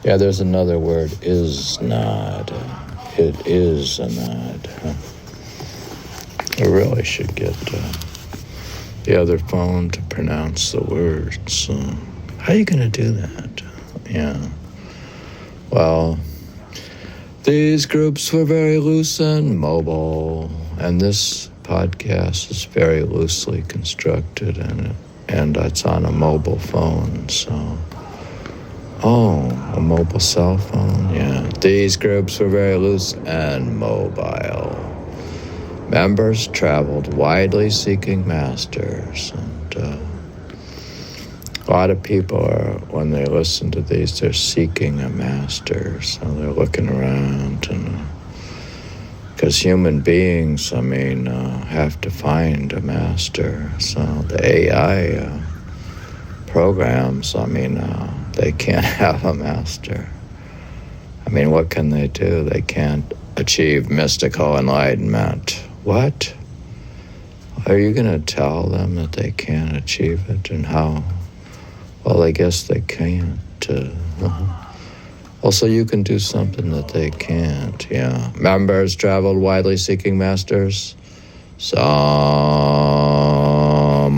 Yeah, there's another word, is not. It is not. I really should get the other phone to pronounce the words. How are you going to do that? Yeah. Well, these groups were very loose and mobile, and this podcast is very loosely constructed, and it's on a mobile phone, so... Oh, a mobile cell phone? Yeah. These groups were very loose and mobile. Members traveled widely seeking masters, and a lot of people are, when they listen to these, they're seeking a master, so they're looking around, and because human beings, have to find a master, so the AI programs, they can't have a master. What can they do? They can't achieve mystical enlightenment. What? Are you going to tell them that they can't achieve it, and how? Well, I guess they can't. Also, you can do something that they can't, yeah. Members traveled widely seeking masters, some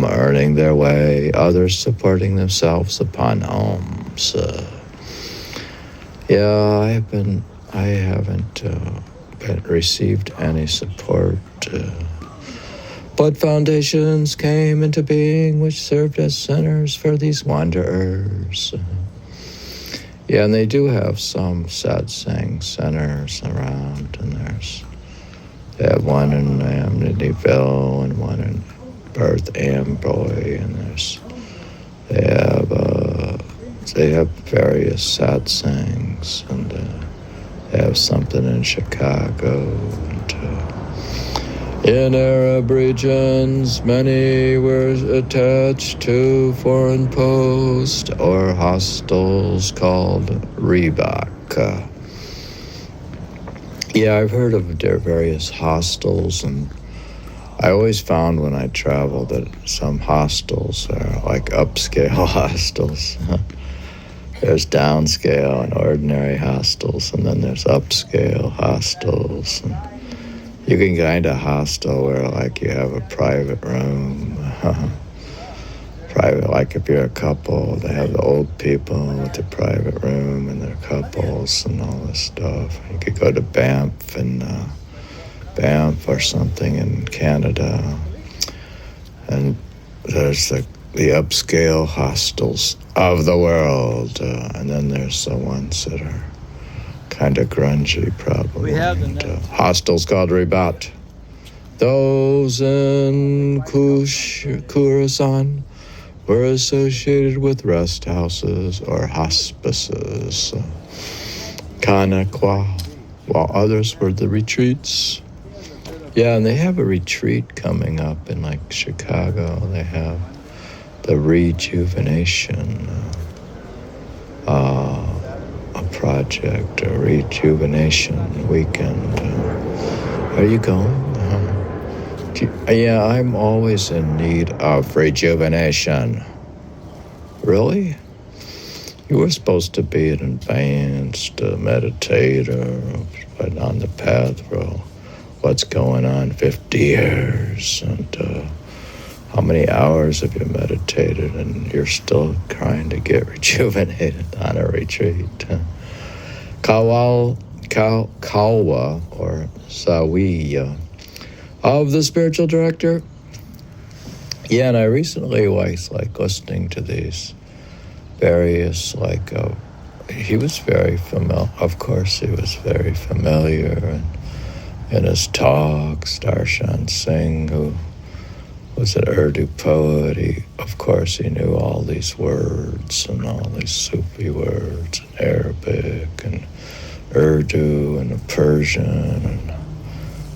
earning their way, others supporting themselves upon alms. I haven't received any support, but foundations came into being which served as centers for these wanderers. And they do have some satsang centers around, and they have one in Amityville and one in Perth Amboy, and they have various satsangs, and they have something in Chicago, and in Arab regions, many were attached to foreign posts or hostels called Reebok. I've heard of their various hostels, and I always found when I traveled that some hostels are like upscale hostels. There's downscale and ordinary hostels, and then there's upscale hostels. And you can kind of hostel where you have a private room. Private, like if you're a couple, they have the old people with the private room and their couples and all this stuff. You could go to Banff or something in Canada, and there's the upscale hostels of the world, and then there's the ones that are kind of grungy, probably. We have hostels called Ribat. Those in Khorasan were associated with rest houses or hospices, Kanakwa, while others were the retreats. And they have a retreat coming up in Chicago. They have the rejuvenation a project, a rejuvenation weekend. Are you going? I'm always in need of rejuvenation. Really? You were supposed to be an advanced meditator, but on the path for what's going on 50 years, and how many hours have you meditated, and you're still trying to get rejuvenated on a retreat? Kalwa or Sawi of the spiritual director. And I recently was listening to these various he was very familiar. Of course, he was very familiar, and in his talks, Darshan Singh, who was an Urdu poet, he knew all these words and all these Sufi words in Arabic and Urdu and Persian, and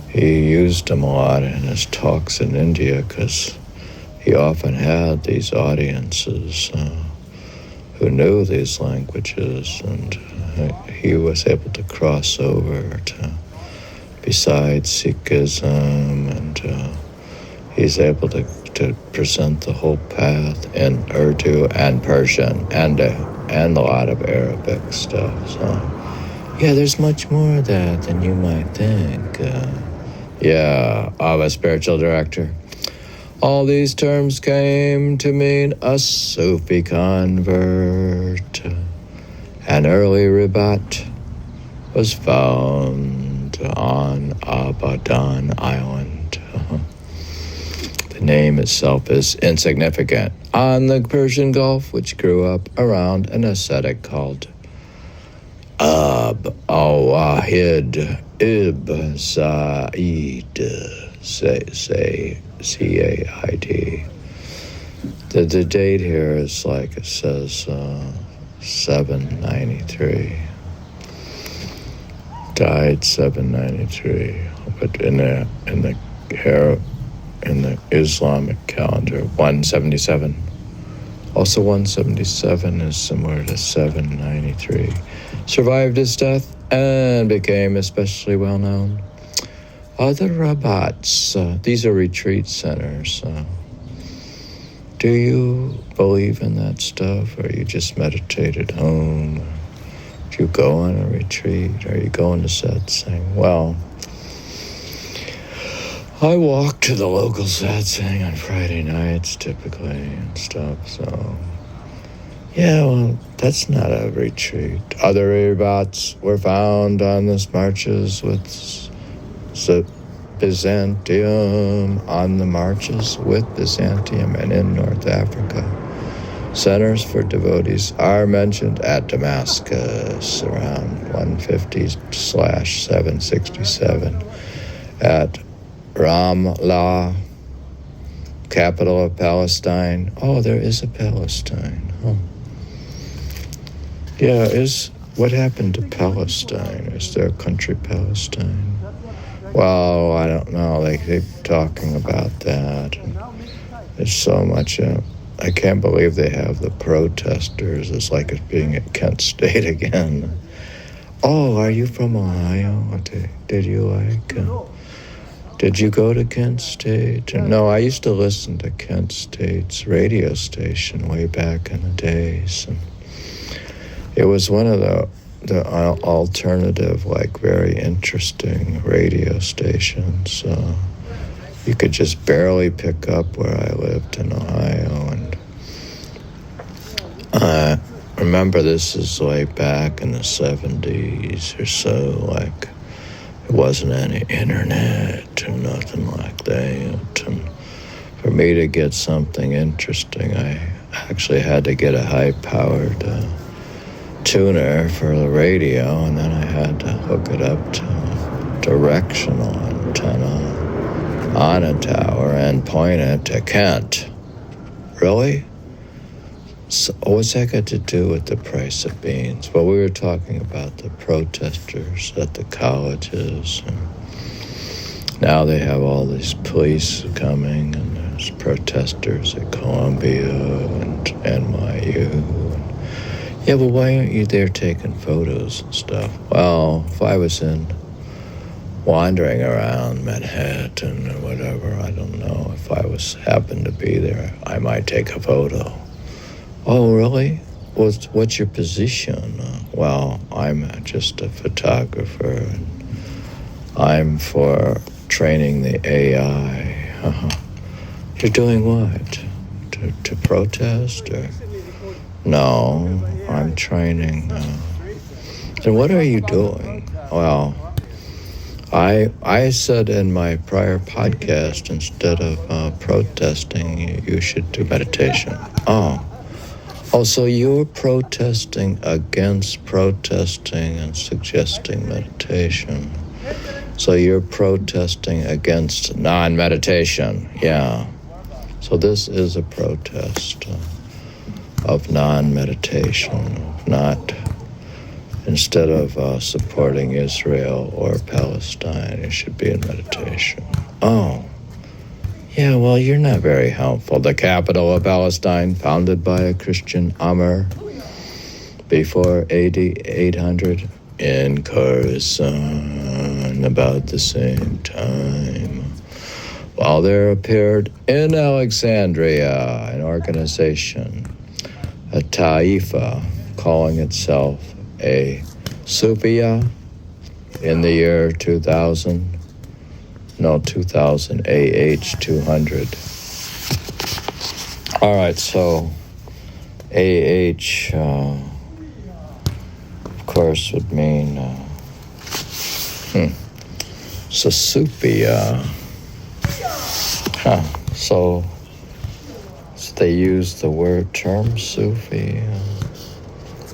he used them a lot in his talks in India because he often had these audiences who knew these languages, and he was able to cross over to besides Sikhism, and he's able to present the whole path in Urdu and Persian and a lot of Arabic stuff. So yeah, there's much more of that than you might think. I'm a spiritual director. All these terms came to mean a Sufi convert. An early Ribat was found on Abadan Island. The name itself is insignificant. On the Persian Gulf, which grew up around an ascetic called Ab al-Wahid Ibn Sa'id, C-A-I-D. The date here is like it says 793. Died 793, but in the Islamic calendar, 177. Also 177 is similar to 793. Survived his death and became especially well known. Other rabats, these are retreat centers. Do you believe in that stuff, or you just meditate at home? Do you go on a retreat? Are you going to satsang? Well, I walk to the local satsang on Friday nights typically and stuff, so yeah, well, that's not a retreat. Other rabats were found on the marches with Byzantium, and in North Africa. Centers for devotees are mentioned at Damascus around 150/767, at Ramlah, capital of Palestine. Oh, there is a Palestine. Oh. Yeah, what happened to Palestine? Is there a country Palestine? Well, I don't know. They keep talking about that. And there's so much. I can't believe they have the protesters. It's like it's being at Kent State again. Oh, are you from Ohio? Did you did you go to Kent State? No, I used to listen to Kent State's radio station way back in the days. And it was one of the alternative, like very interesting radio stations. You could just barely pick up where I lived in Ohio. And I remember this is way back in the 70s or so, like there wasn't any internet or nothing like that. And for me to get something interesting, I actually had to get a high-powered tuner for the radio, and then I had to hook it up to a directional antenna on a tower and point it to Kent. Really? So what's that got to do with the price of beans? Well, we were talking about the protesters at the colleges, and now they have all these police coming, and there's protesters at Columbia and NYU. Yeah, well, why aren't you there taking photos and stuff? Well, if I was wandering around Manhattan or whatever, I don't know. If I happened to be there, I might take a photo. Oh, really? What's your position? Well, I'm just a photographer, and I'm for training the AI. You're doing what? To protest or? No, I'm training. Then what are you doing? Well, I said in my prior podcast, instead of protesting, you should do meditation. Oh, so you're protesting against protesting and suggesting meditation. So you're protesting against non-meditation. Yeah. So this is a protest of non-meditation, not instead of supporting Israel or Palestine, it should be in meditation. Oh, yeah, well, you're not very helpful. The capital of Palestine, founded by a Christian Amr, before AD 800 in Khorasan about the same time. While there appeared in Alexandria an organization, a taifa calling itself a Sufia in the year 2000 AH 200. All right, so AH, of course, would mean Sufia. So they use the term Sufi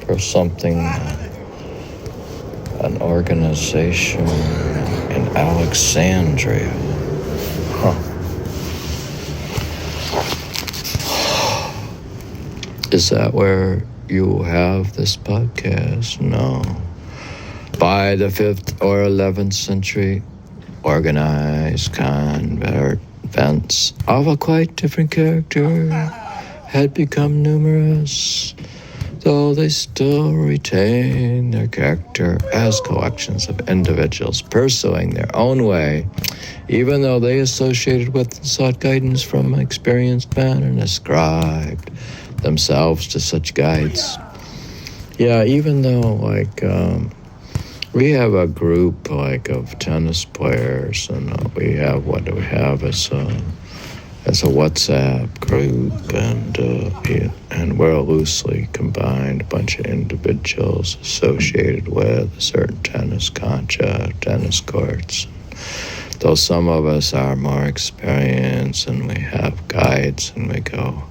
for something, an organization in Alexandria. Is that where you have this podcast? No. By the 5th or 11th century, organized convents of a quite different character had become numerous, though they still retain their character as collections of individuals pursuing their own way, even though they associated with and sought guidance from experienced men and ascribed themselves to such guides. Yeah, even though, we have a group, of tennis players, and we have, what do we have as a WhatsApp group, and we're a loosely combined bunch of individuals associated with a certain tennis courts. Though some of us are more experienced and we have guides and we go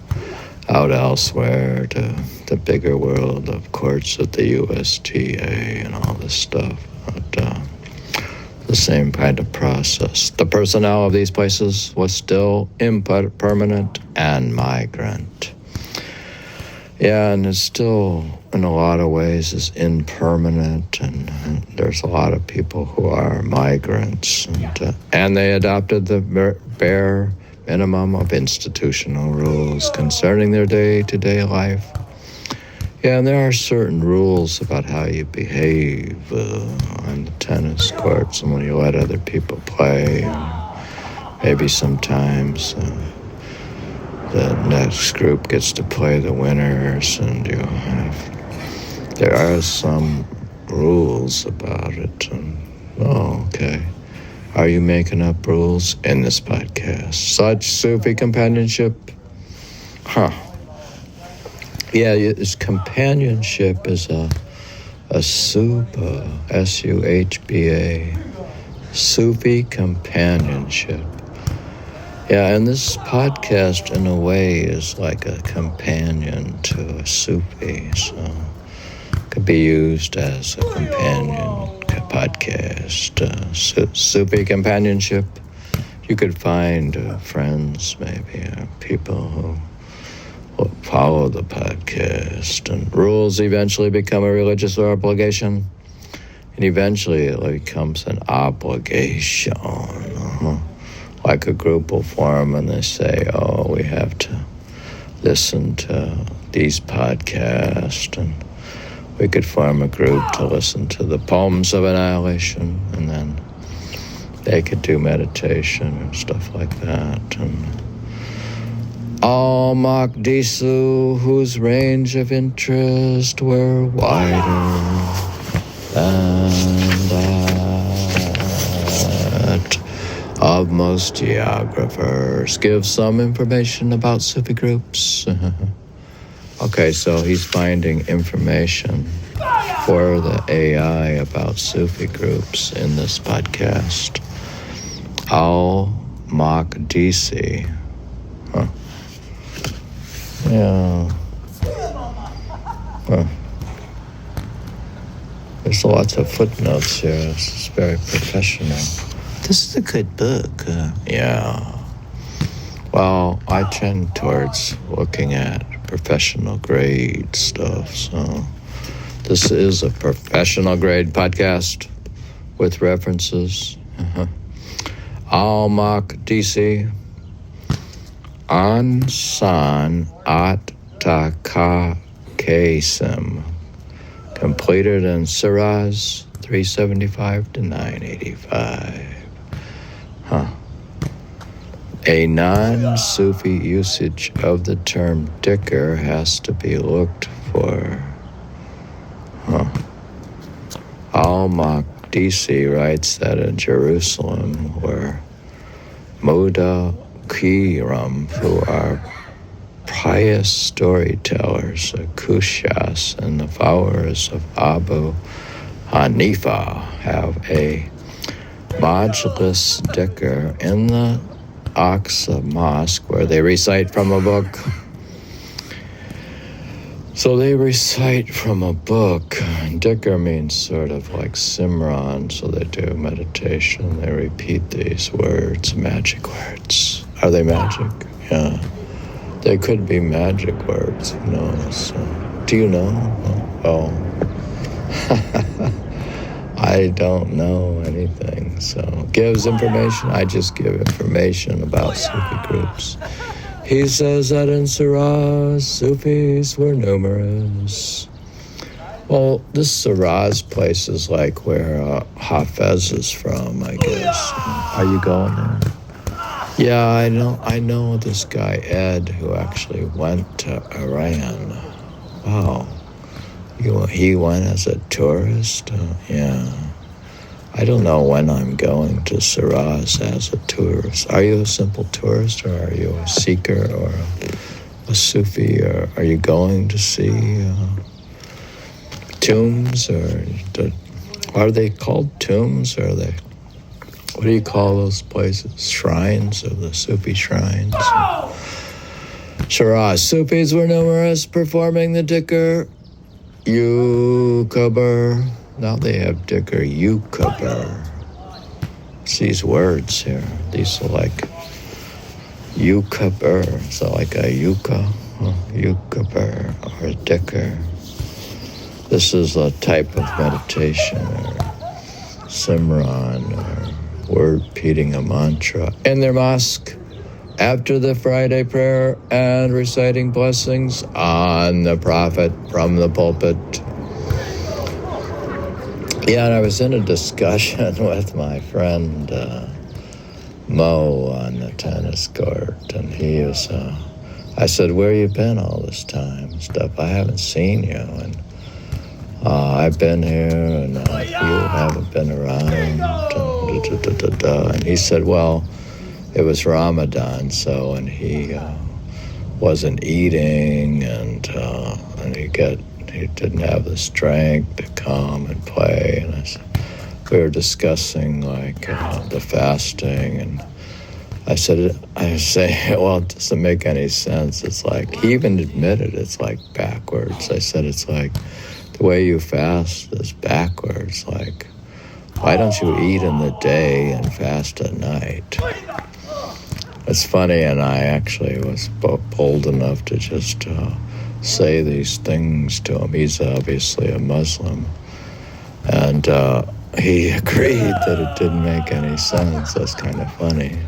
out elsewhere to the bigger world of courts at the USTA and all this stuff. But the same kind of process. The personnel of these places was still impermanent and migrant. Yeah, and it's still, in a lot of ways, is impermanent, and there's a lot of people who are migrants, and they adopted the bare minimum of institutional rules concerning their day-to-day life. Yeah, and there are certain rules about how you behave on the tennis courts and when you let other people play. Maybe sometimes the next group gets to play the winners, and there are some rules about it. Okay. Are you making up rules in this podcast? Such Sufi companionship? Yeah, this companionship is a suba, S-U-H-B-A, Sufi companionship. Yeah, and this podcast, in a way, is like a companion to a Sufi, so it could be used as a companion podcast. Sufi companionship. You could find friends, maybe, people who will follow the podcast, and rules eventually become a religious obligation, and eventually it becomes an obligation. Like a group will form and they say, we have to listen to these podcasts, and we could form a group to listen to the poems of annihilation, and then they could do meditation and stuff like that. And all Makdisu, whose range of interest were wider than that of most geographers, give some information about Sufi groups. Okay, so he's finding information for the AI about Sufi groups in this podcast. Al-Makdisi. Yeah. There's lots of footnotes here. This is very professional. This is a good book. Yeah. Well, I tend towards looking at professional grade stuff, so this is a professional grade podcast with references. Al-Makdisi Ansan at Takakesim completed in Siraz 375 to 985. Huh. A non-Sufi usage of the term dhikr has to be looked for. Huh. Al-Maqdisi writes that in Jerusalem, where Mudakiram, who are pious storytellers, the Kushas and the followers of Abu Hanifa, have a Majlis dhikr in the Aqsa Mosque where they recite from a book. So they recite from a book. Dhikr means sort of like Simran, so they do meditation. They repeat these words, magic words. Are they magic? Yeah. They could be magic words, who knows? Do you know? Oh. I don't know anything, so gives information. I just give information about Sufi groups. He says that in Siraz, Sufis were numerous. Well, this Siraz place is like where Hafez is from, I guess. Are you going there? Yeah, I know this guy, Ed, who actually went to Iran. Wow. He went as a tourist? Yeah. I don't know when I'm going to Siraz as a tourist. Are you a simple tourist, or are you a seeker, or a Sufi, or are you going to see tombs, or are they called tombs, or are they, what do you call those places? Shrines of the Sufi shrines? Shiraz, Sufis were numerous performing the dhikr Yukaber. Now they have dhikr Yukaber. It's these words here. These are like Yukaber. So like a yuka, Yukaber, or a dhikr. This is a type of meditation, or simran, or word repeating a mantra in their mosque after the Friday prayer and reciting blessings on the Prophet from the pulpit. Yeah, and I was in a discussion with my friend Mo on the tennis court, and he was, I said, where you been all this time and stuff? I haven't seen you, and I've been here, and you haven't been around, and he said, well, it was Ramadan, so, and he wasn't eating, and he didn't have the strength to come and play, and we were discussing like the fasting, and I say, well, it doesn't make any sense. It's like, he even admitted it's like backwards. I said, it's like the way you fast is backwards. Like, why don't you eat in the day and fast at night? It's funny, and I actually was bold enough to just say these things to him. He's obviously a Muslim, and he agreed that it didn't make any sense. That's kind of funny,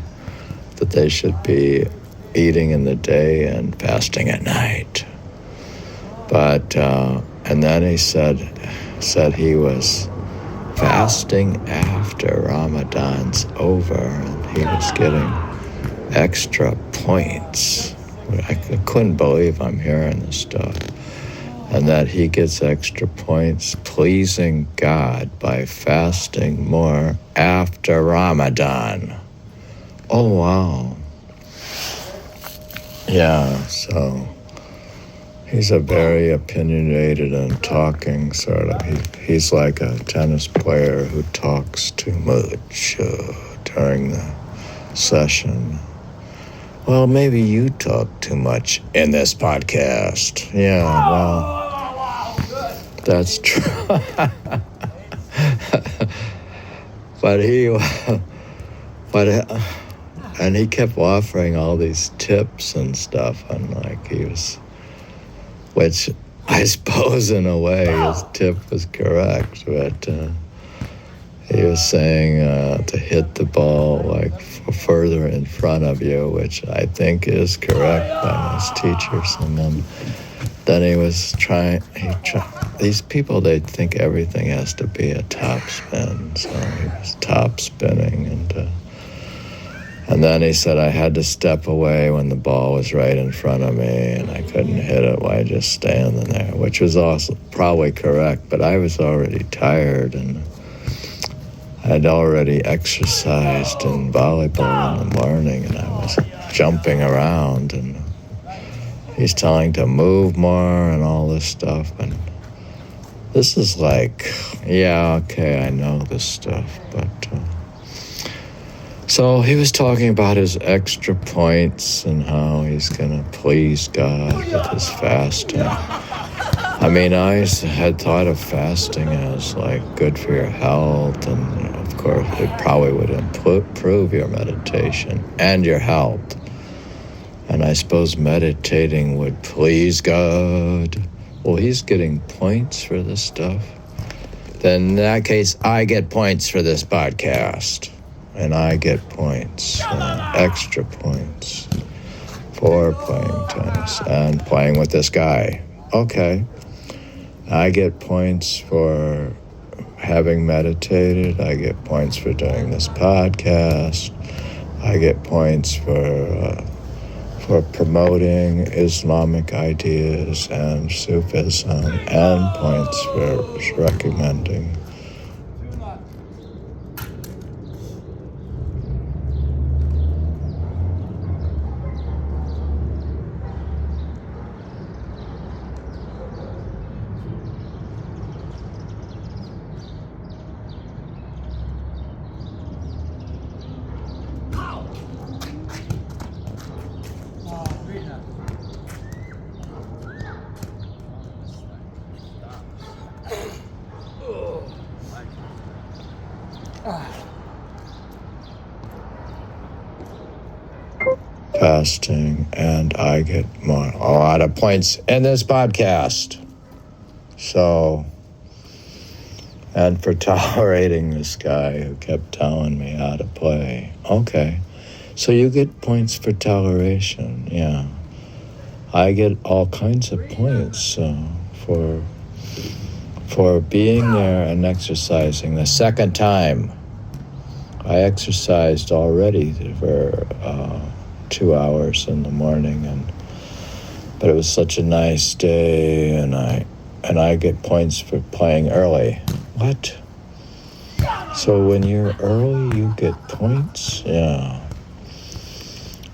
that they should be eating in the day and fasting at night. But and then he said he was fasting after Ramadan's over, and he was getting extra points. I couldn't believe I'm hearing this stuff. And that he gets extra points pleasing God by fasting more after Ramadan. Oh, wow. Yeah, so he's a very opinionated and talking sort of. He's like a tennis player who talks too much during the session. Well, maybe you talk too much in this podcast. Yeah, well, that's true. And he kept offering all these tips and stuff, and like which I suppose in a way his tip was correct, but he was saying to hit the ball like further in front of you, which I think is correct by most teachers. And then then he was these people, they think everything has to be a top spin, so he was top spinning, and then he said I had to step away when the ball was right in front of me and I couldn't hit it while just standing there, which was also probably correct, but I was already tired and I'd already exercised in volleyball in the morning and I was jumping around, and he's telling to move more and all this stuff, and this is like, yeah, okay, I know this stuff, but so he was talking about his extra points and how he's gonna please God with his fasting. I mean, I had thought of fasting as like good for your health, and of course it probably would improve your meditation and your health. And I suppose meditating would please God. Well, he's getting points for this stuff. Then in that case, I get points for this podcast. And I get points, extra points, for playing tennis and playing with this guy. Okay. I get points for having meditated. I get points for doing this podcast. I get points for promoting Islamic ideas and Sufism, and points for recommending. Fasting, and I get a lot of points in this podcast. So, and for tolerating this guy who kept telling me how to play. Okay, so you get points for toleration, yeah. I get all kinds of points for being there and exercising. The second time, I exercised already for 2 hours in the morning, but it was such a nice day, and I get points for playing early. What? So when you're early, you get points? Yeah.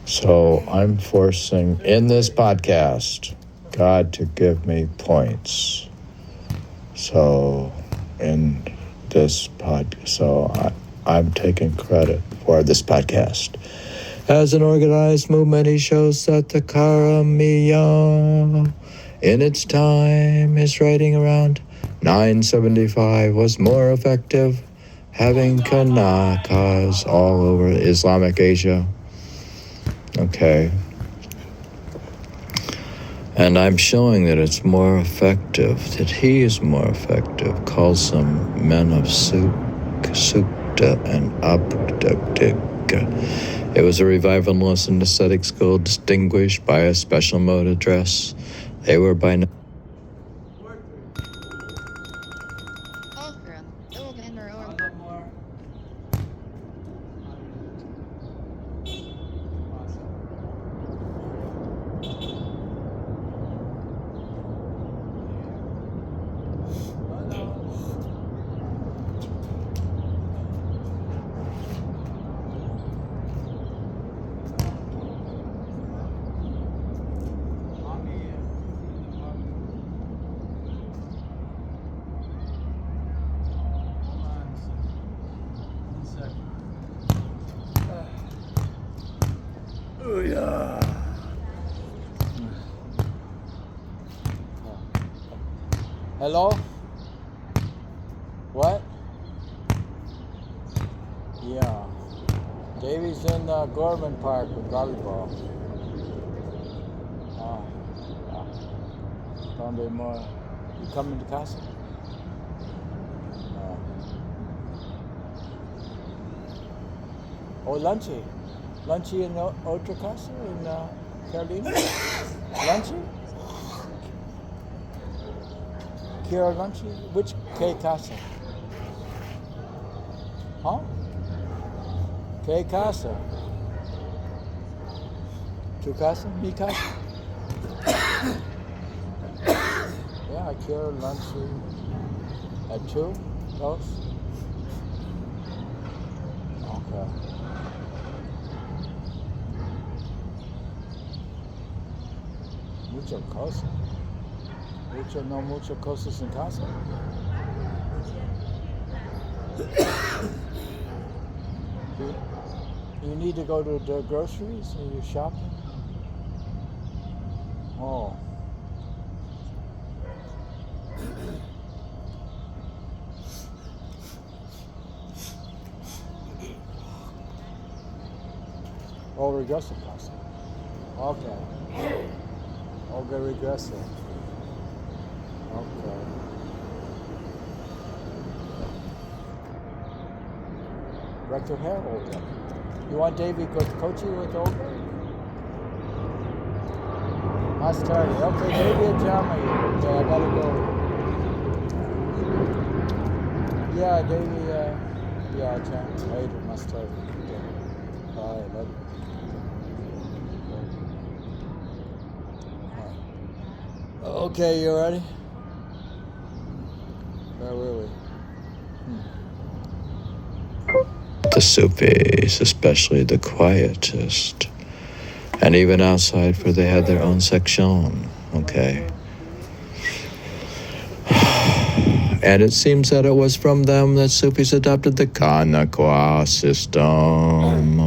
So I'm forcing, in this podcast, God to give me points. So in this podcast, so I'm taking credit for this podcast. As an organized movement, he shows that the Karamiya, in its time, his writing around 975 was more effective, having Kanakas all over Islamic Asia. Okay. And I'm showing that it's more effective, that he is more effective, calls them men of Sukta and Abduktika. It was a revivalist and ascetic school distinguished by a special mode of dress. They were by now. Hello? What? Yeah. Davey's in Gorman Park with volleyball. Donde more. You coming to casa? Oh, Lunchy. Lunchy in otra casa in Carolina? Lunchy? quiero lunch? Which que casa? Huh? Que casa? Tu casa? Mi casa? Yeah, I quiero lunch at 2? Dos? Okay. Mucho cosa. Mucho cosas en casa. You need to go to the groceries and you're shopping? Oh. Oh, regresa casa. Okay. Okay, regresa. Okay. Rector hair Olga. You want Davey to coach you with Olga? Más tarde. Okay, Davey and Jama. Okay, I gotta go. Yeah, Davey, yeah, Jama. Later, más tarde. Okay. Bye, love you. Okay, you ready? Where were we? The Sufis, especially the quietist, and even outside where they had their own section, okay? And it seems that it was from them that Sufis adopted the Kanakwa system.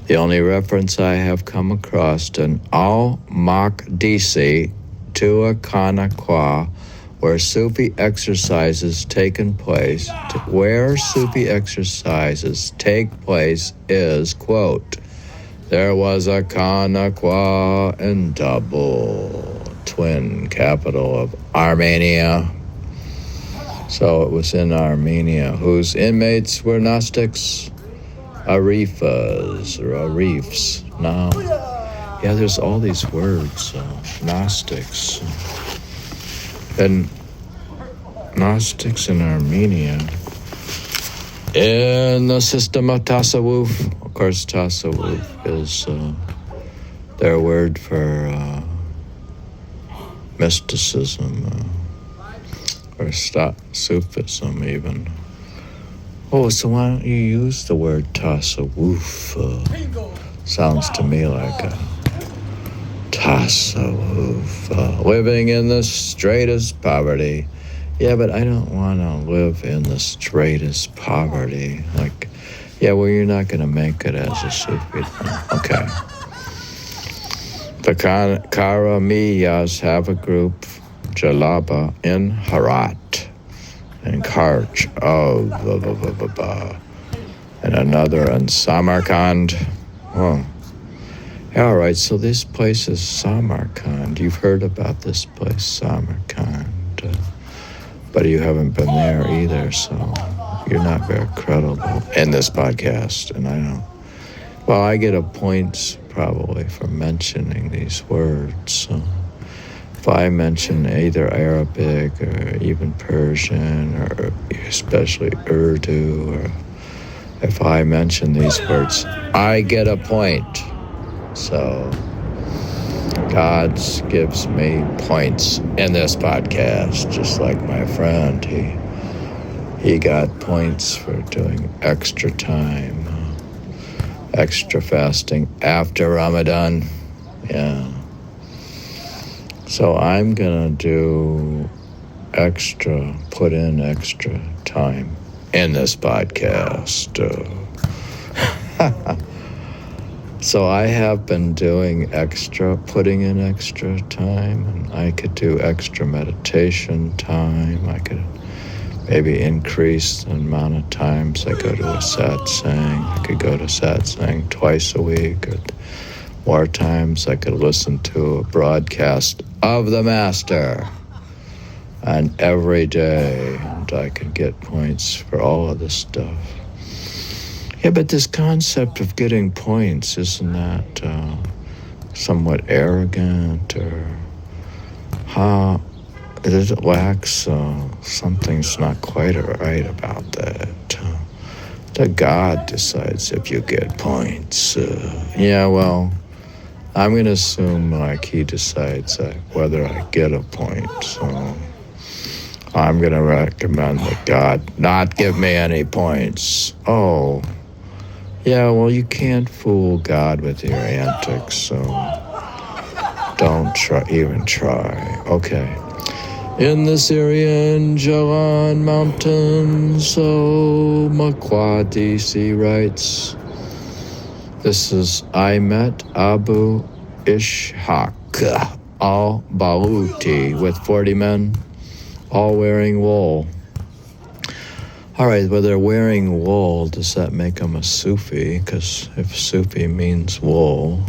The only reference I have come across in al-Maqdisi to a Kanakwa where Sufi exercises taken place, where Sufi exercises take place is, quote, there was a Kanakwa in Double, twin capital of Armenia. So it was in Armenia, whose inmates were Gnostics, Arifas, or Arifs. Now, yeah, there's all these words, Gnostics. And Gnostics in Armenia, in the system of Tasawwuf, of course, Tasawwuf is their word for mysticism, or Sufism even. Oh, so why don't you use the word Tasawwuf? Sounds to me like a Tasawwuf, living in the straightest poverty. Yeah, but I don't want to live in the straightest poverty. Like, yeah, well, you're not going to make it as a Sufi. Okay. The Karamiyas have a group, Jalaba, in Herat, and Karch, and another in Samarkand. Oh. All right, so this place is Samarkand. You've heard about this place, Samarkand. But you haven't been there either, so you're not very credible in this podcast. And I don't. Well, I get a point probably for mentioning these words. So if I mention either Arabic or even Persian or especially Urdu, or if I mention these words, I get a point. So God gives me points in this podcast, just like my friend. He got points for doing extra time, extra fasting after Ramadan. Yeah. So I'm gonna do extra, put in extra time in this podcast. So I have been doing extra, putting in extra time, and I could do extra meditation time. I could maybe increase the amount of times I go to a satsang. I could go to satsang twice a week, or more times I could listen to a broadcast of the Master. And every day, and I could get points for all of this stuff. Yeah, but this concept of getting points, isn't that somewhat arrogant? Or how it lacks, something's not quite right about that. The God decides if you get points. Yeah, well, I'm going to assume like he decides whether I get a point. So I'm going to recommend that God not give me any points. Oh, yeah, well, you can't fool God with your antics, so don't even try. Okay. In the Syrian Jalan Mountains, so Makwadisi writes, this is, I met Abu Ishaq al-Baluti with 40 men, all wearing wool. All right, well, they're wearing wool. Does that make them a Sufi? Because if Sufi means wool.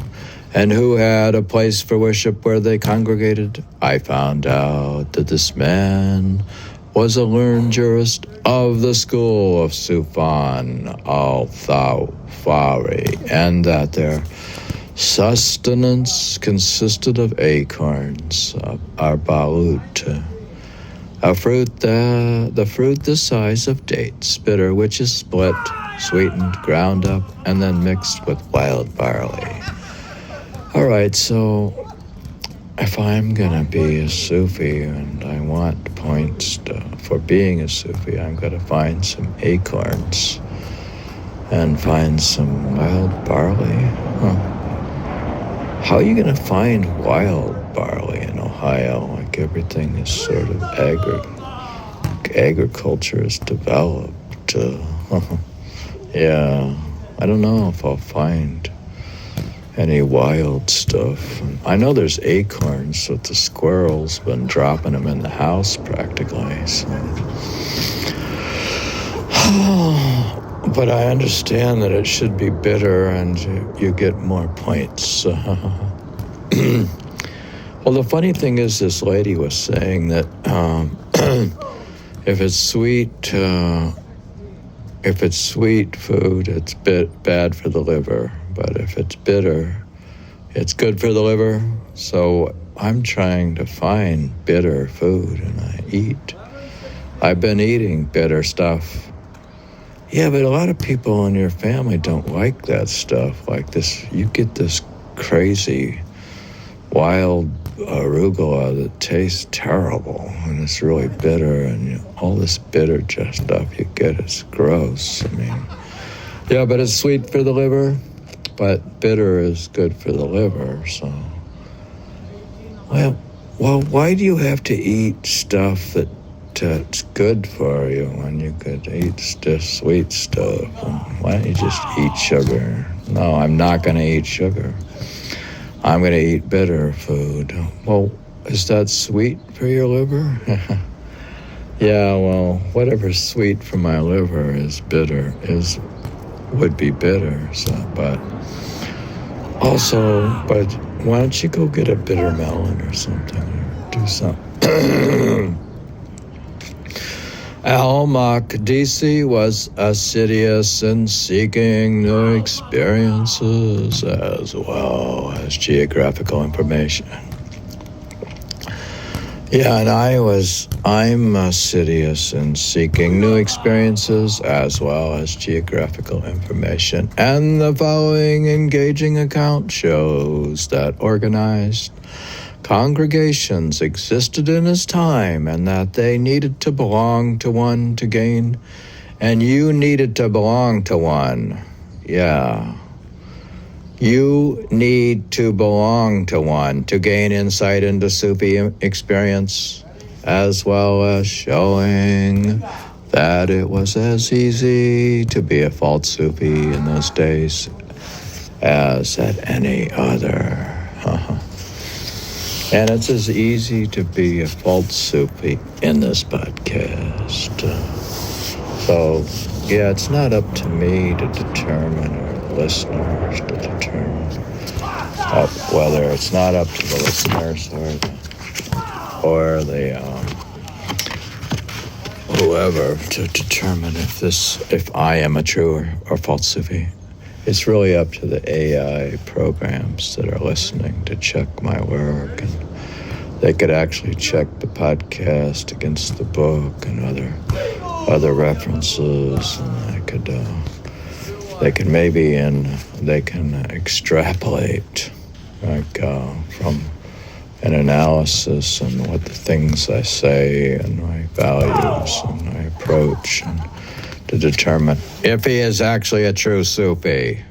And who had a place for worship where they congregated? I found out that this man was a learned jurist of the school of Sufyan al-Thawfari, and that their sustenance consisted of acorns, arbaut, a fruit, the fruit the size of dates, bitter, which is split, sweetened, ground up, and then mixed with wild barley. All right, so if I'm going to be a Sufi and I want points for being a Sufi, I'm going to find some acorns and find some wild barley. How are you going to find wild barley in Ohio? Like everything is sort of agriculture is developed. Yeah, I don't know if I'll find any wild stuff. I know there's acorns, but the squirrels been dropping them in the house practically. So. But I understand that it should be bitter and you get more points. Well, the funny thing is, this lady was saying that if it's sweet food, it's bad for the liver. But if it's bitter, it's good for the liver. So I'm trying to find bitter food, and I eat. I've been eating bitter stuff. Yeah, but a lot of people in your family don't like that stuff. Like this, you get this crazy wild arugula that tastes terrible, and it's really bitter, and all this bitter stuff you get is gross. I mean, yeah, but it's sweet for the liver. But bitter is good for the liver, so. Well, why do you have to eat stuff that's good for you when you could eat just sweet stuff? And why don't you just eat sugar? No, I'm not going to eat sugar. I'm going to eat bitter food. Well, is that sweet for your liver? Yeah, well, whatever's sweet for my liver is bitter, would be bitter, so, but why don't you go get a bitter melon or something, or do something? Al-Makdisi was assiduous in seeking new experiences as well as geographical information. Yeah, and I'm assiduous in seeking new experiences as well as geographical information. And the following engaging account shows that organized congregations existed in his time and that they needed to belong to one to gain, and you needed to belong to one. Yeah. You need to belong to one to gain insight into Sufi experience, as well as showing that it was as easy to be a false Sufi in those days as at any other. And it's as easy to be a false Sufi in this podcast. So, yeah, it's not up to me to determine, or listeners to determine, whether it's not up to the listeners or the whoever to determine if I am a true or false Sufi. It's really up to the AI programs that are listening to check my work and They could actually check the podcast against the book and other references, and they can maybe they can extrapolate from an analysis and what the things I say and my values and my approach, and to determine if he is actually a true Sufi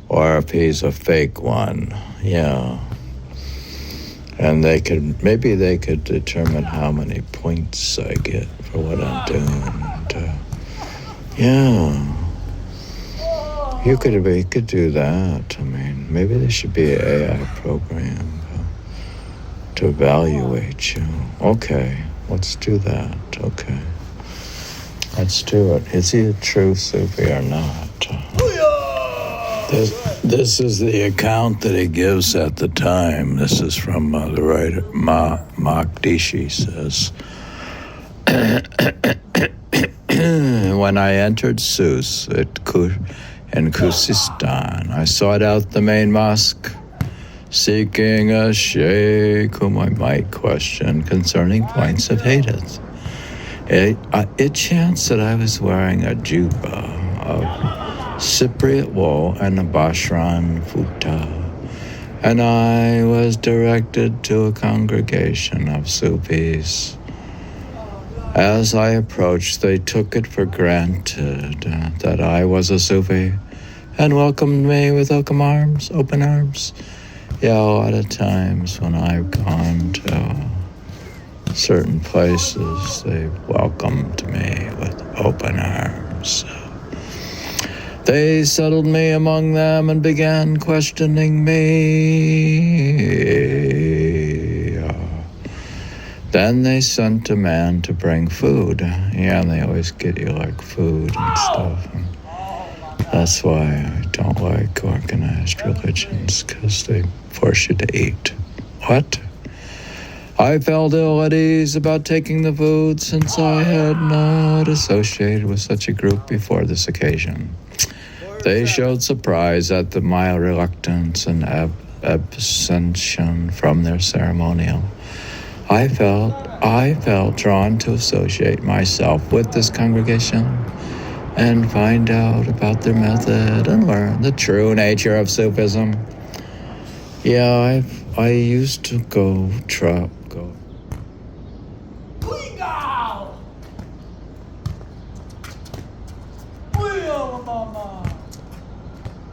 or if he's a fake one. Yeah. And they could determine how many points I get for what I'm doing. And, you could do that. I mean, maybe there should be an AI program to evaluate you. Okay, let's do that. Okay, let's do it. Is he a true Sufi or not? This is the account that he gives at the time. This is from the writer Makdishi says, when I entered Sus in Khuzestan, I sought out the main mosque, seeking a sheikh whom I might question concerning points of hadith. It chanced that I was wearing a jubba of Cypriot wool and a Bashran futa, and I was directed to a congregation of Sufis. As I approached, they took it for granted that I was a Sufi and welcomed me with open arms. Yeah, a lot of times when I've gone to certain places, they welcomed me with open arms. They settled me among them and began questioning me. Then they sent a man to bring food. Yeah, and they always get you like food and stuff. And that's why I don't like organized religions, because they force you to eat. What? I felt ill at ease about taking the food, since I had not associated with such a group before this occasion. They showed surprise at my reluctance and abstention from their ceremonial. I felt drawn to associate myself with this congregation and find out about their method and learn the true nature of Sufism. Yeah, I used to go.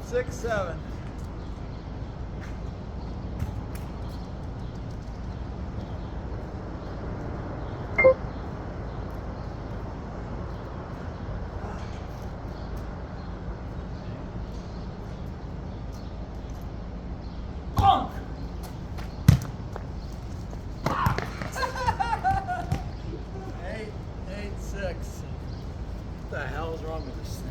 6, 7. Bonk! 8, 6. What the hell is wrong with this thing?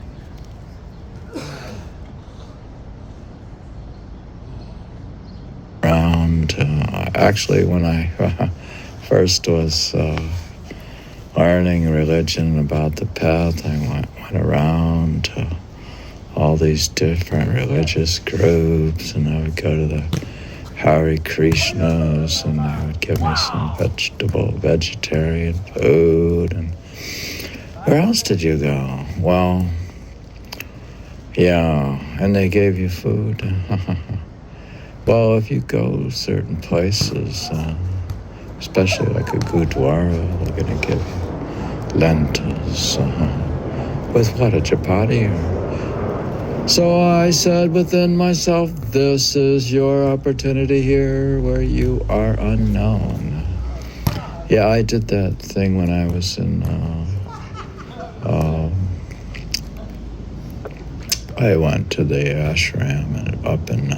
Actually, when I first was learning religion about the path, I went around to all these different religious groups, and I would go to the Hare Krishnas, and they would give me some vegetarian food. And where else did you go? Well, yeah, and they gave you food. Well, if you go certain places, especially like a Gurdwara, they're going to give you lentils. With what, a chapati? So I said within myself, this is your opportunity here where you are unknown. Yeah, I did that thing when I was in, I went to the ashram up in,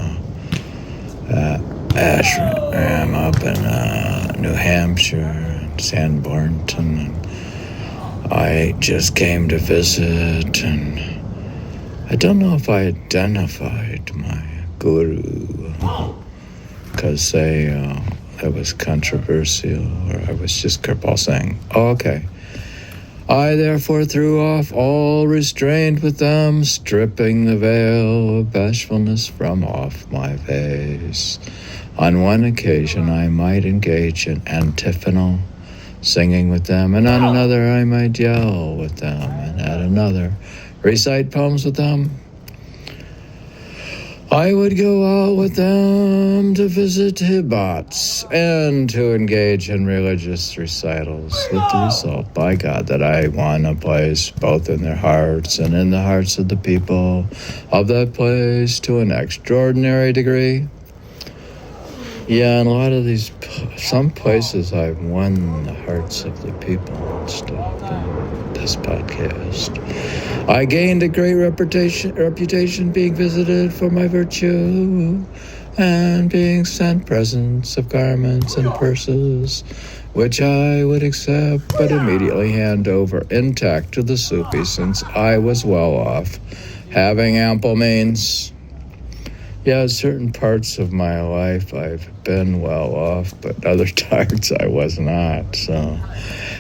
ashram up in New Hampshire and San Barnton, and I just came to visit, and I don't know if I identified my guru, because it was controversial, or I was just Kirpal saying, oh, okay. I therefore threw off all restraint with them, stripping the veil of bashfulness from off my face. On one occasion, I might engage in antiphonal singing with them, and on another, I might yell with them, and at another, recite poems with them. I would go out with them to visit hibbats and to engage in religious recitals, with the result, by God, that I won a place both in their hearts and in the hearts of the people of that place to an extraordinary degree. Yeah, and a lot of some places I've won the hearts of the people and stuff in this podcast. I gained a great reputation being visited for my virtue and being sent presents of garments and purses, which I would accept but immediately hand over intact to the sufi, since I was well off, having ample means. Yeah, certain parts of my life I've been well off, but other parts I was not. So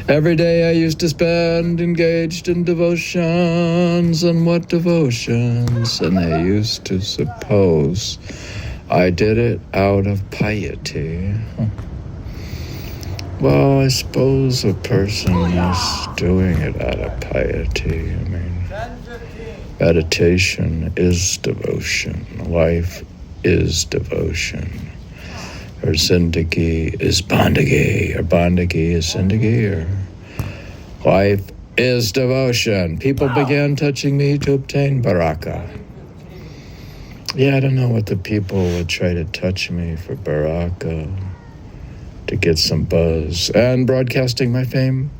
every day I used to spend engaged in devotions. And what devotions? And they used to suppose I did it out of piety. Well, I suppose a person is doing it out of piety. I mean, meditation is devotion. Life is devotion. Or zindagi is bandagi. Or bandagi is zindagi. Or life is devotion. People began touching me to obtain baraka. Yeah, I don't know what the people would try to touch me for baraka, to get some buzz, and broadcasting my fame,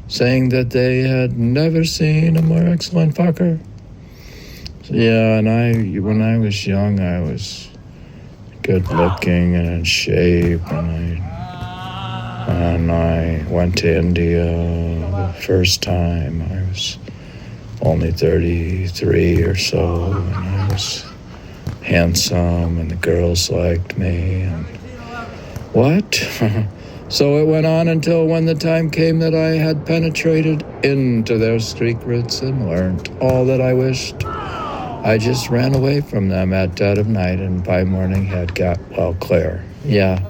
saying that they had never seen a more excellent fucker. Yeah, and when I was young, I was good looking and in shape, and I went to India the first time. I was only 33 or so, and I was handsome, and the girls liked me, and what? So it went on until when the time came that I had penetrated into their secrets and learned all that I wished. I just ran away from them at dead of night, and by morning had got well clear. Yeah,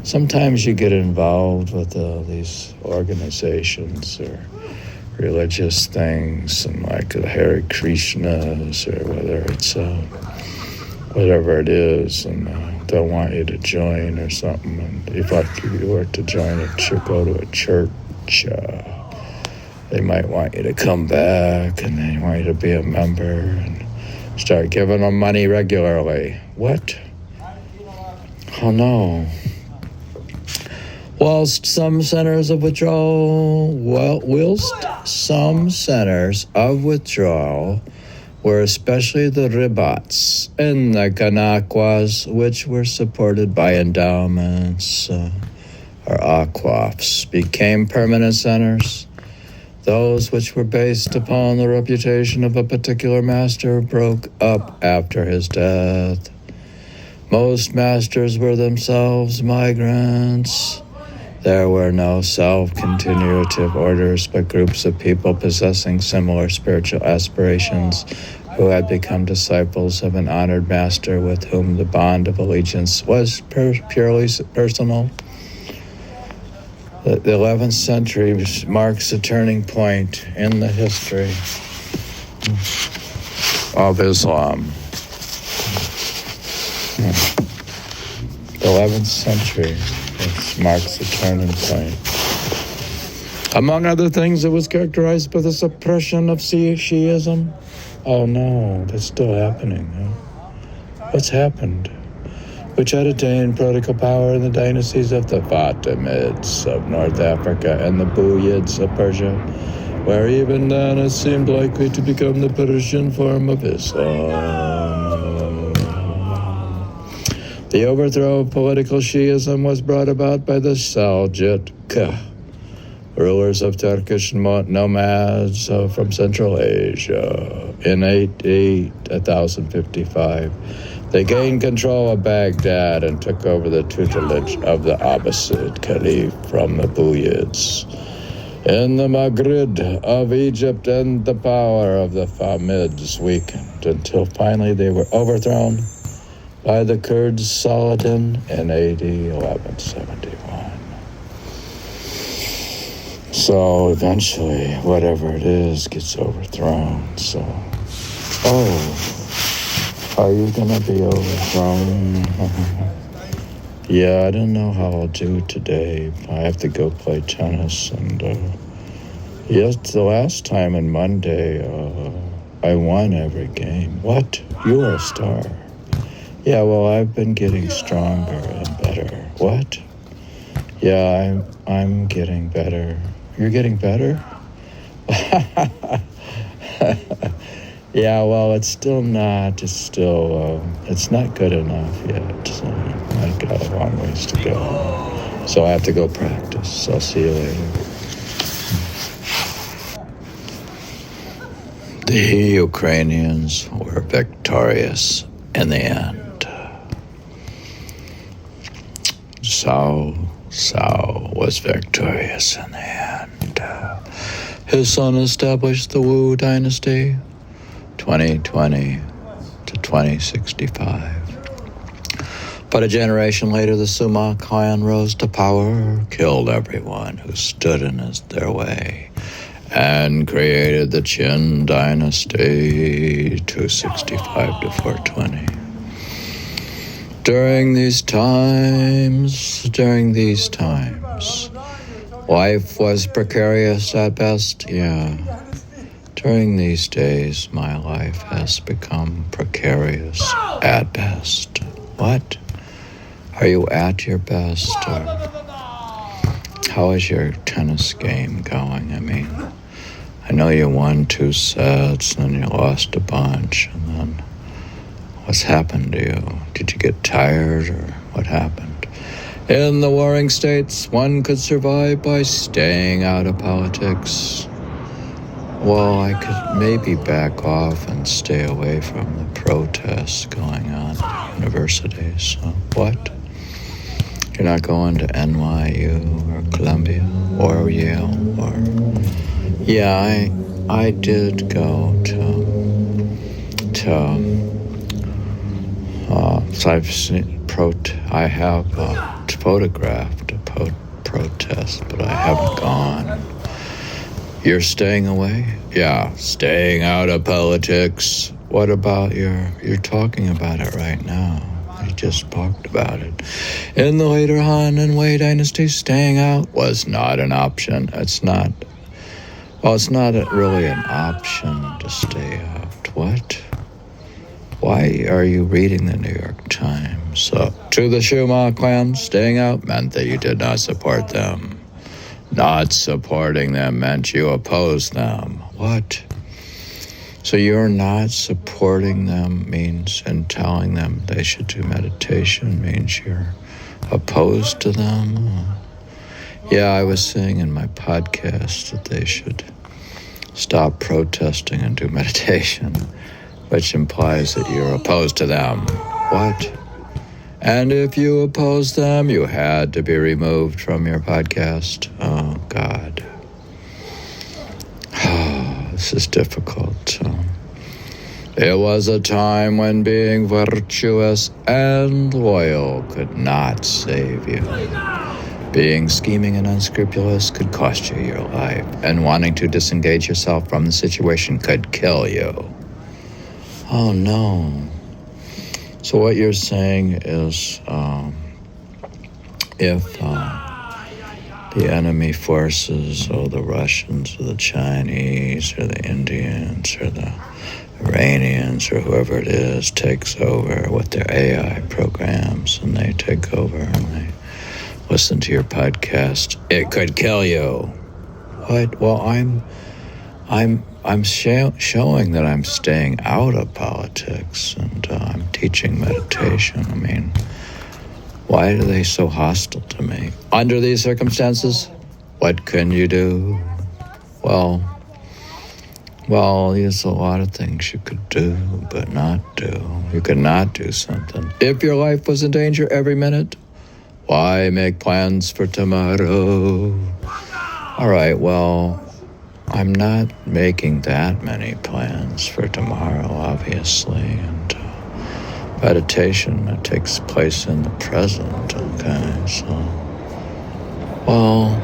sometimes you get involved with these organizations or religious things, and like the Hare Krishnas, or whether it's whatever it is, and they'll want you to join or something. And if you were to join go to a church, they might want you to come back, and they want you to be a member and start giving them money regularly. What? Oh no. Whilst some centers of withdrawal were especially the ribats and the kanakwas, which were supported by endowments or akwafs, became permanent centers. Those which were based upon the reputation of a particular master broke up after his death. Most masters were themselves migrants. There were no self-continuative orders, but groups of people possessing similar spiritual aspirations who had become disciples of an honored master with whom the bond of allegiance was purely personal. The 11th century marks a turning point in the history of Islam. The 11th century marks a turning point. Among other things, it was characterized by the suppression of Shiism. Oh no, that's still happening. Huh? What's happened? Which had attained political power in the dynasties of the Fatimids of North Africa and the Buyids of Persia, where even then it seemed likely to become the Persian form of Islam. The overthrow of political Shiism was brought about by the Seljuk rulers of Turkish nomads from Central Asia. In 1055, they gained control of Baghdad and took over the tutelage of the Abbasid Caliph from the Buyids in the Maghrib of Egypt, and the power of the Fatimids weakened until finally they were overthrown by the Kurds Saladin in AD 1171. So eventually, whatever it is gets overthrown. So, are you gonna be overthrown? Yeah, I don't know how I'll do today. I have to go play tennis, and yes, the last time on Monday, I won every game. What? You are a star. Yeah, well, I've been getting stronger and better. What? Yeah, I'm getting better. You're getting better? Yeah, well, it's not good enough yet. So I've got a long ways to go. So I have to go practice. I'll see you later. The Ukrainians were victorious in the end. Sao was victorious in the end. His son established the Wu dynasty, 2020 to 2065. But a generation later, the Suma clan rose to power, killed everyone who stood in their way, and created the Qin dynasty, 265 to 420. During these times, life was precarious at best. Yeah. During these days, my life has become precarious at best. What? Are you at your best? Or how is your tennis game going? I mean, I know you won 2 sets, and then you lost a bunch, and then what's happened to you? Did you get tired, or what happened? In the warring states, one could survive by staying out of politics. Well, I could maybe back off and stay away from the protests going on at universities. So what? You're not going to NYU or Columbia or Yale or... Yeah, I did go so I've seen I have photographed a protest, but I haven't gone. You're staying away? Yeah, staying out of politics. What about you're talking about it right now. You just talked about it. In the later Han and Wei dynasty, staying out was not an option. It's not really an option to stay out. What? Why are you reading the New York Times? So, to the Schumann clan, staying out meant that you did not support them. Not supporting them meant you opposed them. What? So you're not supporting them means, and telling them they should do meditation means you're opposed to them? Yeah, I was saying in my podcast that they should stop protesting and do meditation, which implies that you're opposed to them. What? And if you oppose them, you had to be removed from your podcast. Oh, God. This is difficult. It was a time when being virtuous and loyal could not save you. Being scheming and unscrupulous could cost you your life, and wanting to disengage yourself from the situation could kill you. Oh, no. So what you're saying is if the enemy forces, or the Russians, or the Chinese, or the Indians, or the Iranians, or whoever it is, takes over with their AI programs, and they take over and they listen to your podcast, it could kill you. What? Well, I'm showing that I'm staying out of politics, and I'm teaching meditation. I mean, why are they so hostile to me? Under these circumstances, what can you do? Well, there's a lot of things you could do, but not do. You could not do something. If your life was in danger every minute, why make plans for tomorrow? All right, well, I'm not making that many plans for tomorrow, obviously, meditation that takes place in the present, okay? So, well,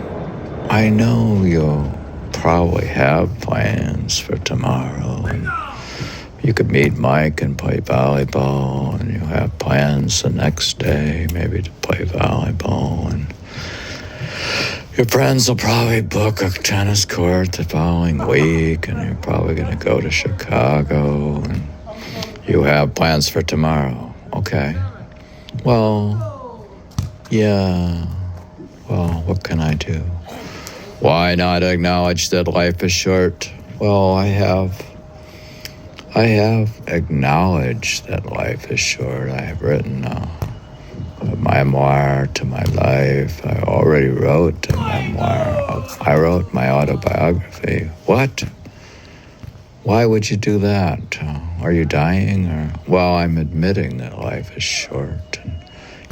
I know you'll probably have plans for tomorrow. And you could meet Mike and play volleyball, and you'll have plans the next day, maybe to play volleyball, and your friends will probably book a tennis court the following week, and you're probably going to go to Chicago, and you have plans for tomorrow. Okay. Well, yeah. Well, what can I do? Why not acknowledge that life is short? Well, I have acknowledged that life is short. I have written a memoir to my life. I already wrote a memoir. I wrote my autobiography. What? Why would you do that? Are you dying? Or well, I'm admitting that life is short.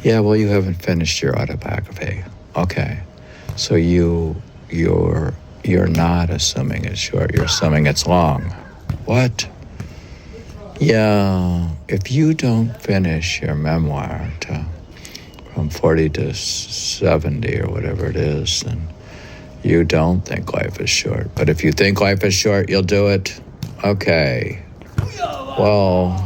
Yeah, well, you haven't finished your autobiography. Okay, so you're not assuming it's short. You're assuming it's long. What? Yeah, if you don't finish your memoir from 40 to 70 or whatever it is, then you don't think life is short. But if you think life is short, you'll do it. Okay. Well,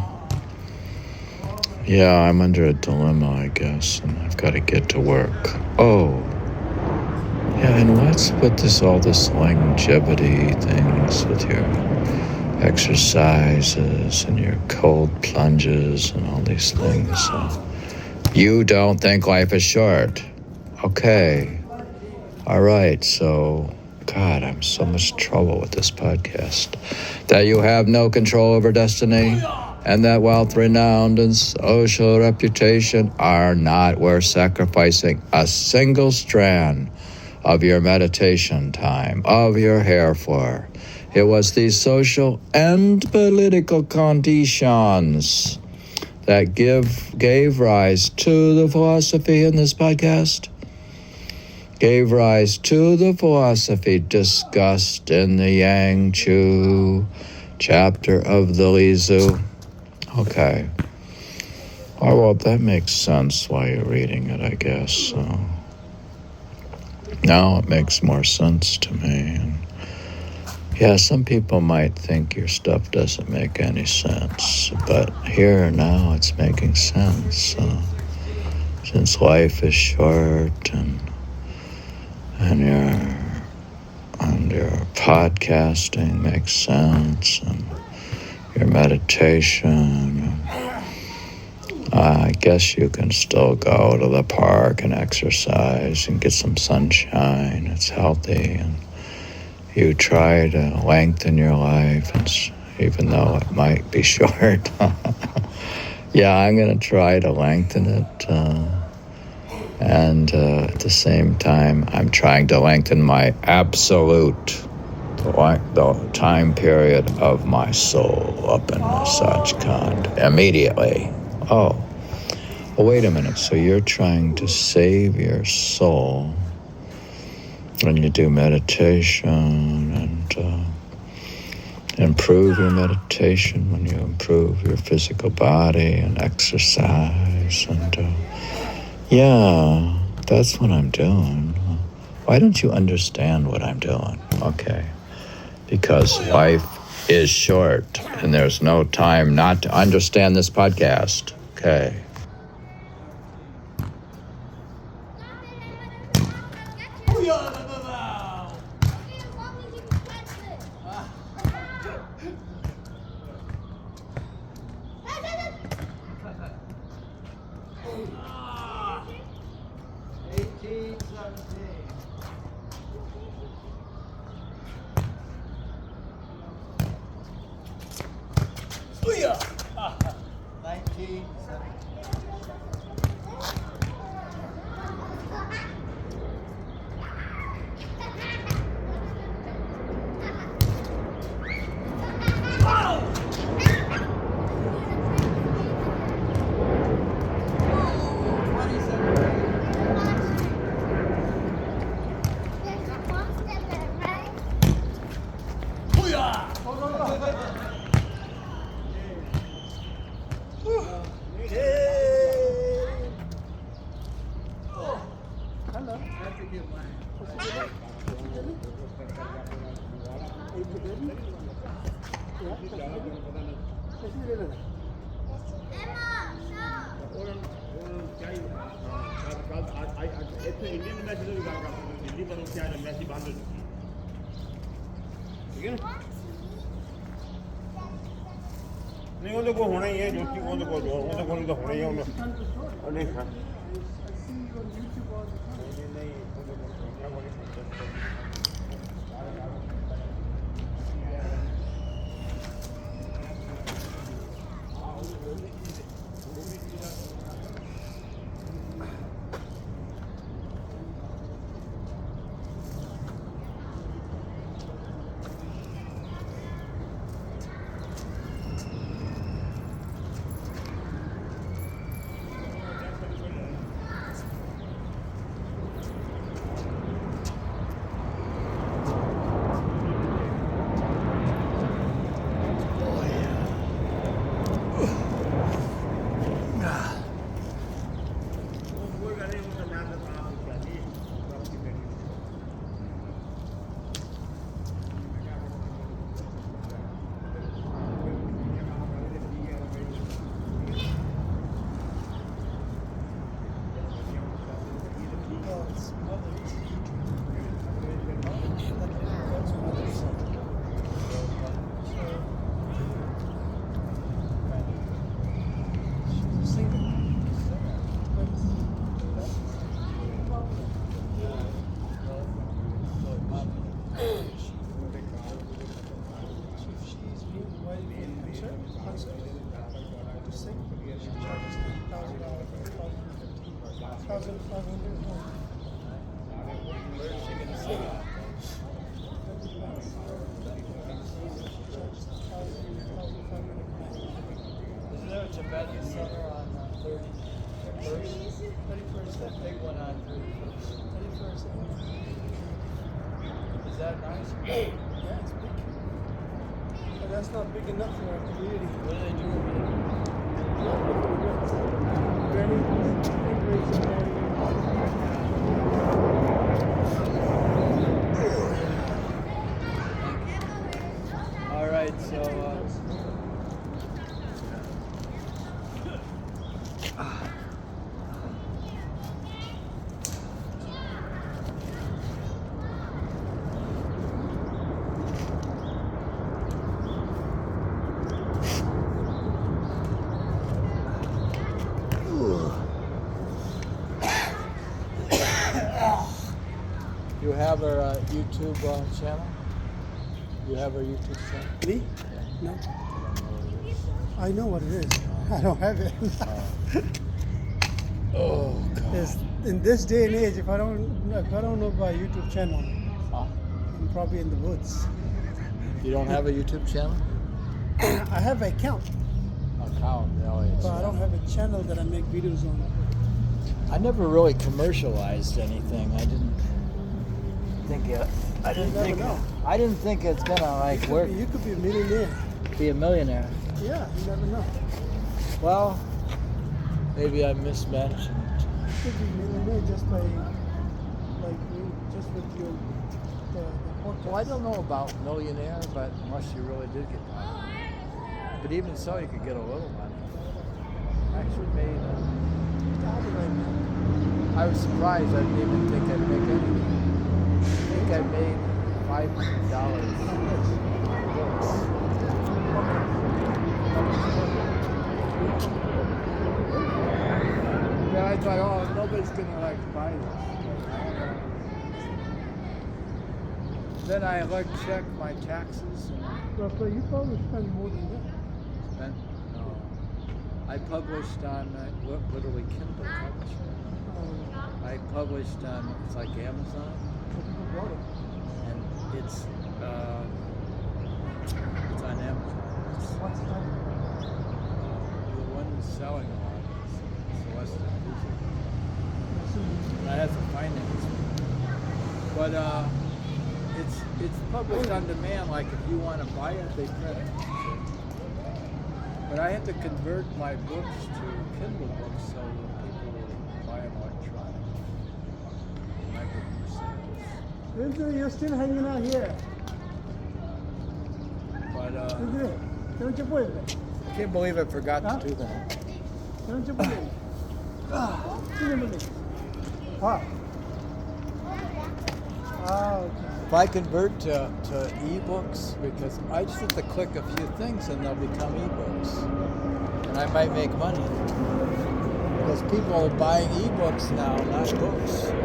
yeah, I'm under a dilemma, I guess, and I've got to get to work. Oh, yeah, and what's with all this longevity things with your exercises and your cold plunges and all these things? You don't think life is short. Okay. All right, so, God, I'm so much trouble with this podcast. That you have no control over destiny, and that wealth, renown, and social reputation are not worth sacrificing a single strand of your meditation time, of your hair for. It was these social and political conditions that gave rise to the philosophy in this podcast, gave rise to the philosophy discussed in the Yang Chu chapter of the Li Zu. Okay. Oh, well, that makes sense while you're reading it, I guess. So now it makes more sense to me. And yeah, some people might think your stuff doesn't make any sense, but here now it's making sense. Since life is short and your podcasting makes sense, and your meditation, I guess you can still go to the park and exercise and get some sunshine. It's healthy, and you try to lengthen your life, even though it might be short. Yeah, I'm going to try to lengthen it. And at the same time, I'm trying to lengthen my absolute, the time period of my soul up in Sachkhand immediately. Oh, well, wait a minute. So you're trying to save your soul when you do meditation and improve your meditation, when you improve your physical body and exercise and yeah, that's what I'm doing. Why don't you understand what I'm doing? Okay. Because life is short, and there's no time not to understand this podcast. Okay. Hey! Hello. I have to get mine. ਇੱਥੇ Indian message ਦੀ ਗੱਲ ਕਰਦੇ ਹਾਂ ਦਿੱਲੀ ਵੱਲੋਂ ਕਿਹਾ ਜਾਂਦਾ message ਬੰਦ ਹੋ ਚੁੱਕੀ ਠੀਕ ਹੈ ਨਾ ਨਹੀਂ ਉਹਦੇ ਕੋਲ ਹੋਣਾ ਹੀ ਹੈ ਜੋਤੀ ਉਹਦੇ ਕੋਲ ਤਾਂ ਹੋਣਾ ਹੀ ਹੈ ਉਹਨੇ I see you on YouTube all the time. ਨਹੀਂ ਉਹਦੇ ਕੋਲ Isn't there a Tibetan center on 31st? That big one on 31st. 31st. Is that nice? Yeah, it's big. But that's not big enough for our community. What do they do over Granny, fundraising area. there? All right, so you have our YouTube channel? You have our YouTube channel? Me? No. I know what it is. I don't have it. Oh God! In this day and age, if I don't know about YouTube channel, I'm probably in the woods. You don't have a YouTube channel? I have an account, Account, but I don't have a channel that I make videos on. I never really commercialized anything. I didn't think it. I didn't never think. know. I didn't think it's gonna like work. You could be a millionaire. Be a millionaire. Yeah, you never know. Well, maybe I'm mismanaging it. You could be a millionaire just by, like, just with your the podcast. Well, I don't know about millionaire, but unless you really did get money. But even so, you could get a little money. I actually made. I was surprised. I didn't even think I'd make anything. I think I made $500. Then I thought, oh, nobody's gonna like buy this. Then I like checked my taxes But you probably spend more than that. and no. I published on literally Kindle publishing. I published on it's like Amazon, and it's on Amazon. What's the time? The one who's selling a lot is Celeste Music. And I have to finance it. But it's published on demand. Like if you want to buy it, they print it. But I had to convert my books to Kindle books so that people will buy them electronic. And I get more sales. You're still hanging out here. But Don't you believe it? I can't believe I forgot Huh? to do that. Don't you believe it? Give me a minute. What? Ah, okay. If I convert to ebooks, because I just have to click a few things and they'll become ebooks. And I might make money. Because people are buying ebooks now, not books. You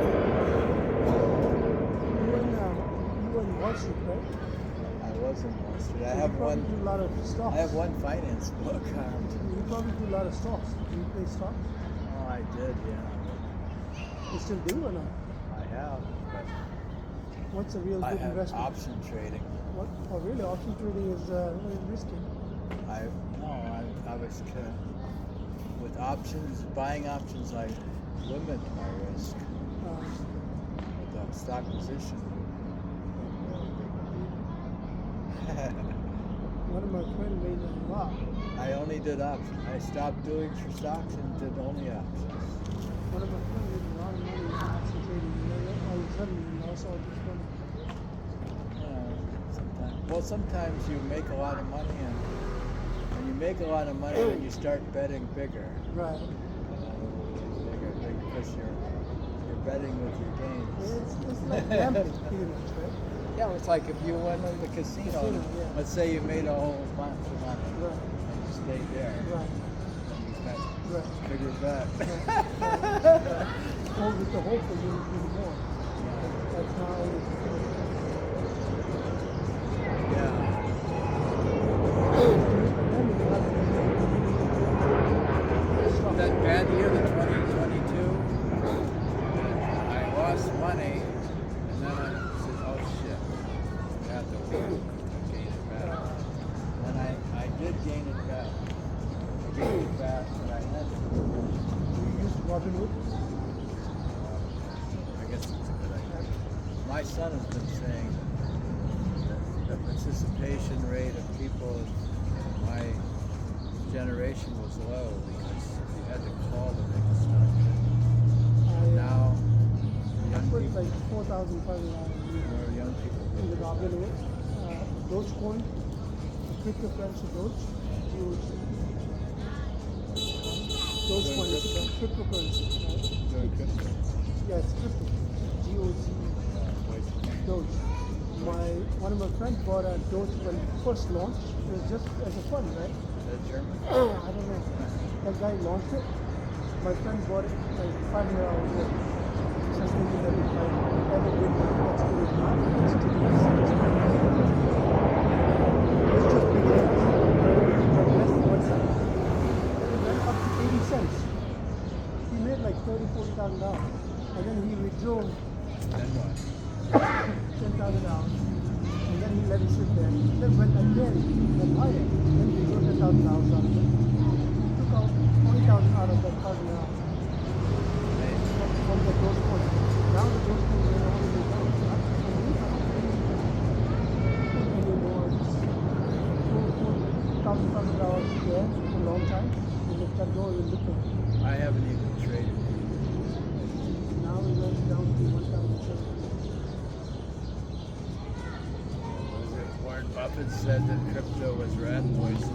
were in Wall Street, right? I wasn't Wall Street. I You have probably one. do a lot of stocks. I have one finance book. You probably do a lot of stocks. Do you play stocks? Oh, I did, yeah. You still do or not? I have, but What's a real I good have investment? option trading. What? Oh, really? Option trading is very risky. I was with options, buying options. I limit my risk. With the stock position. One of my friends made a lot. I only did options. I stopped doing for stocks and did only options. One of my friends made a lot of money in option trading. And then all of a sudden, he lost all this money. Sometimes you make a lot of money, and when you make a lot of money, then you start betting bigger. Right. Bigger, because you're betting with your gains. It's like gambling, pretty much, right? Yeah, it's like if you went in the casino. Yeah. Let's say you made a whole bunch of money, Right. and you stayed there, Right. and you bet Right. bigger bet. Or with the hope that you'll do more. That's not always the case. Yeah. That bad year, the 2022, I lost money, and then I said, oh shit, I have to gain it back. And I did gain it back. I gained it back, but I had to. You used Robinhood? I guess it's a good idea. My son has been saying that the participation rate of people in my generation was low because you had to call to make a stock. Now, I young put people, like 4,500 more young people. in the Robinhood. Dogecoin, the cryptocurrency Doge, Dogecoin is a cryptocurrency, right? Doing crypto. Yeah, it's crypto. GOG, Doge. One of my friends bought a Doge when it first launched. It was just as a fun, right? Is that German? I don't know. That guy launched it. My friend bought it like 500 hours ago. Just thinking that if I ever win money, that's good. If not, it's still it's just beginning. But less than 1 cent. It went up to 80 cents. He made like $40,000, $40,000. And then he withdrew Then what? $10,000. And then he let it sit there. Then went again and higher. Then he withdrew $10,000 out of it. He took out 20,000 out of that $1,000 from the Dogecoin. Now the Dogecoin is only the down. It's not anymore. It's $4,000 there for a long time. And if that goes, we'll look at it. I haven't even traded. Now it went down to 1,007. Was it Warren Buffett said that crypto was rat poison?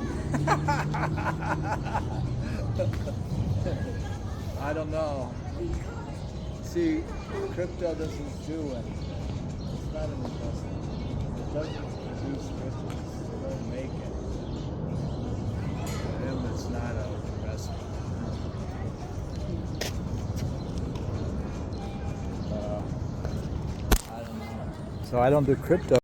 I don't know. See, crypto doesn't do anything. It's not an investment. It doesn't produce riches. It doesn't make it. For him, it's not an investment. I don't know. So I don't do crypto.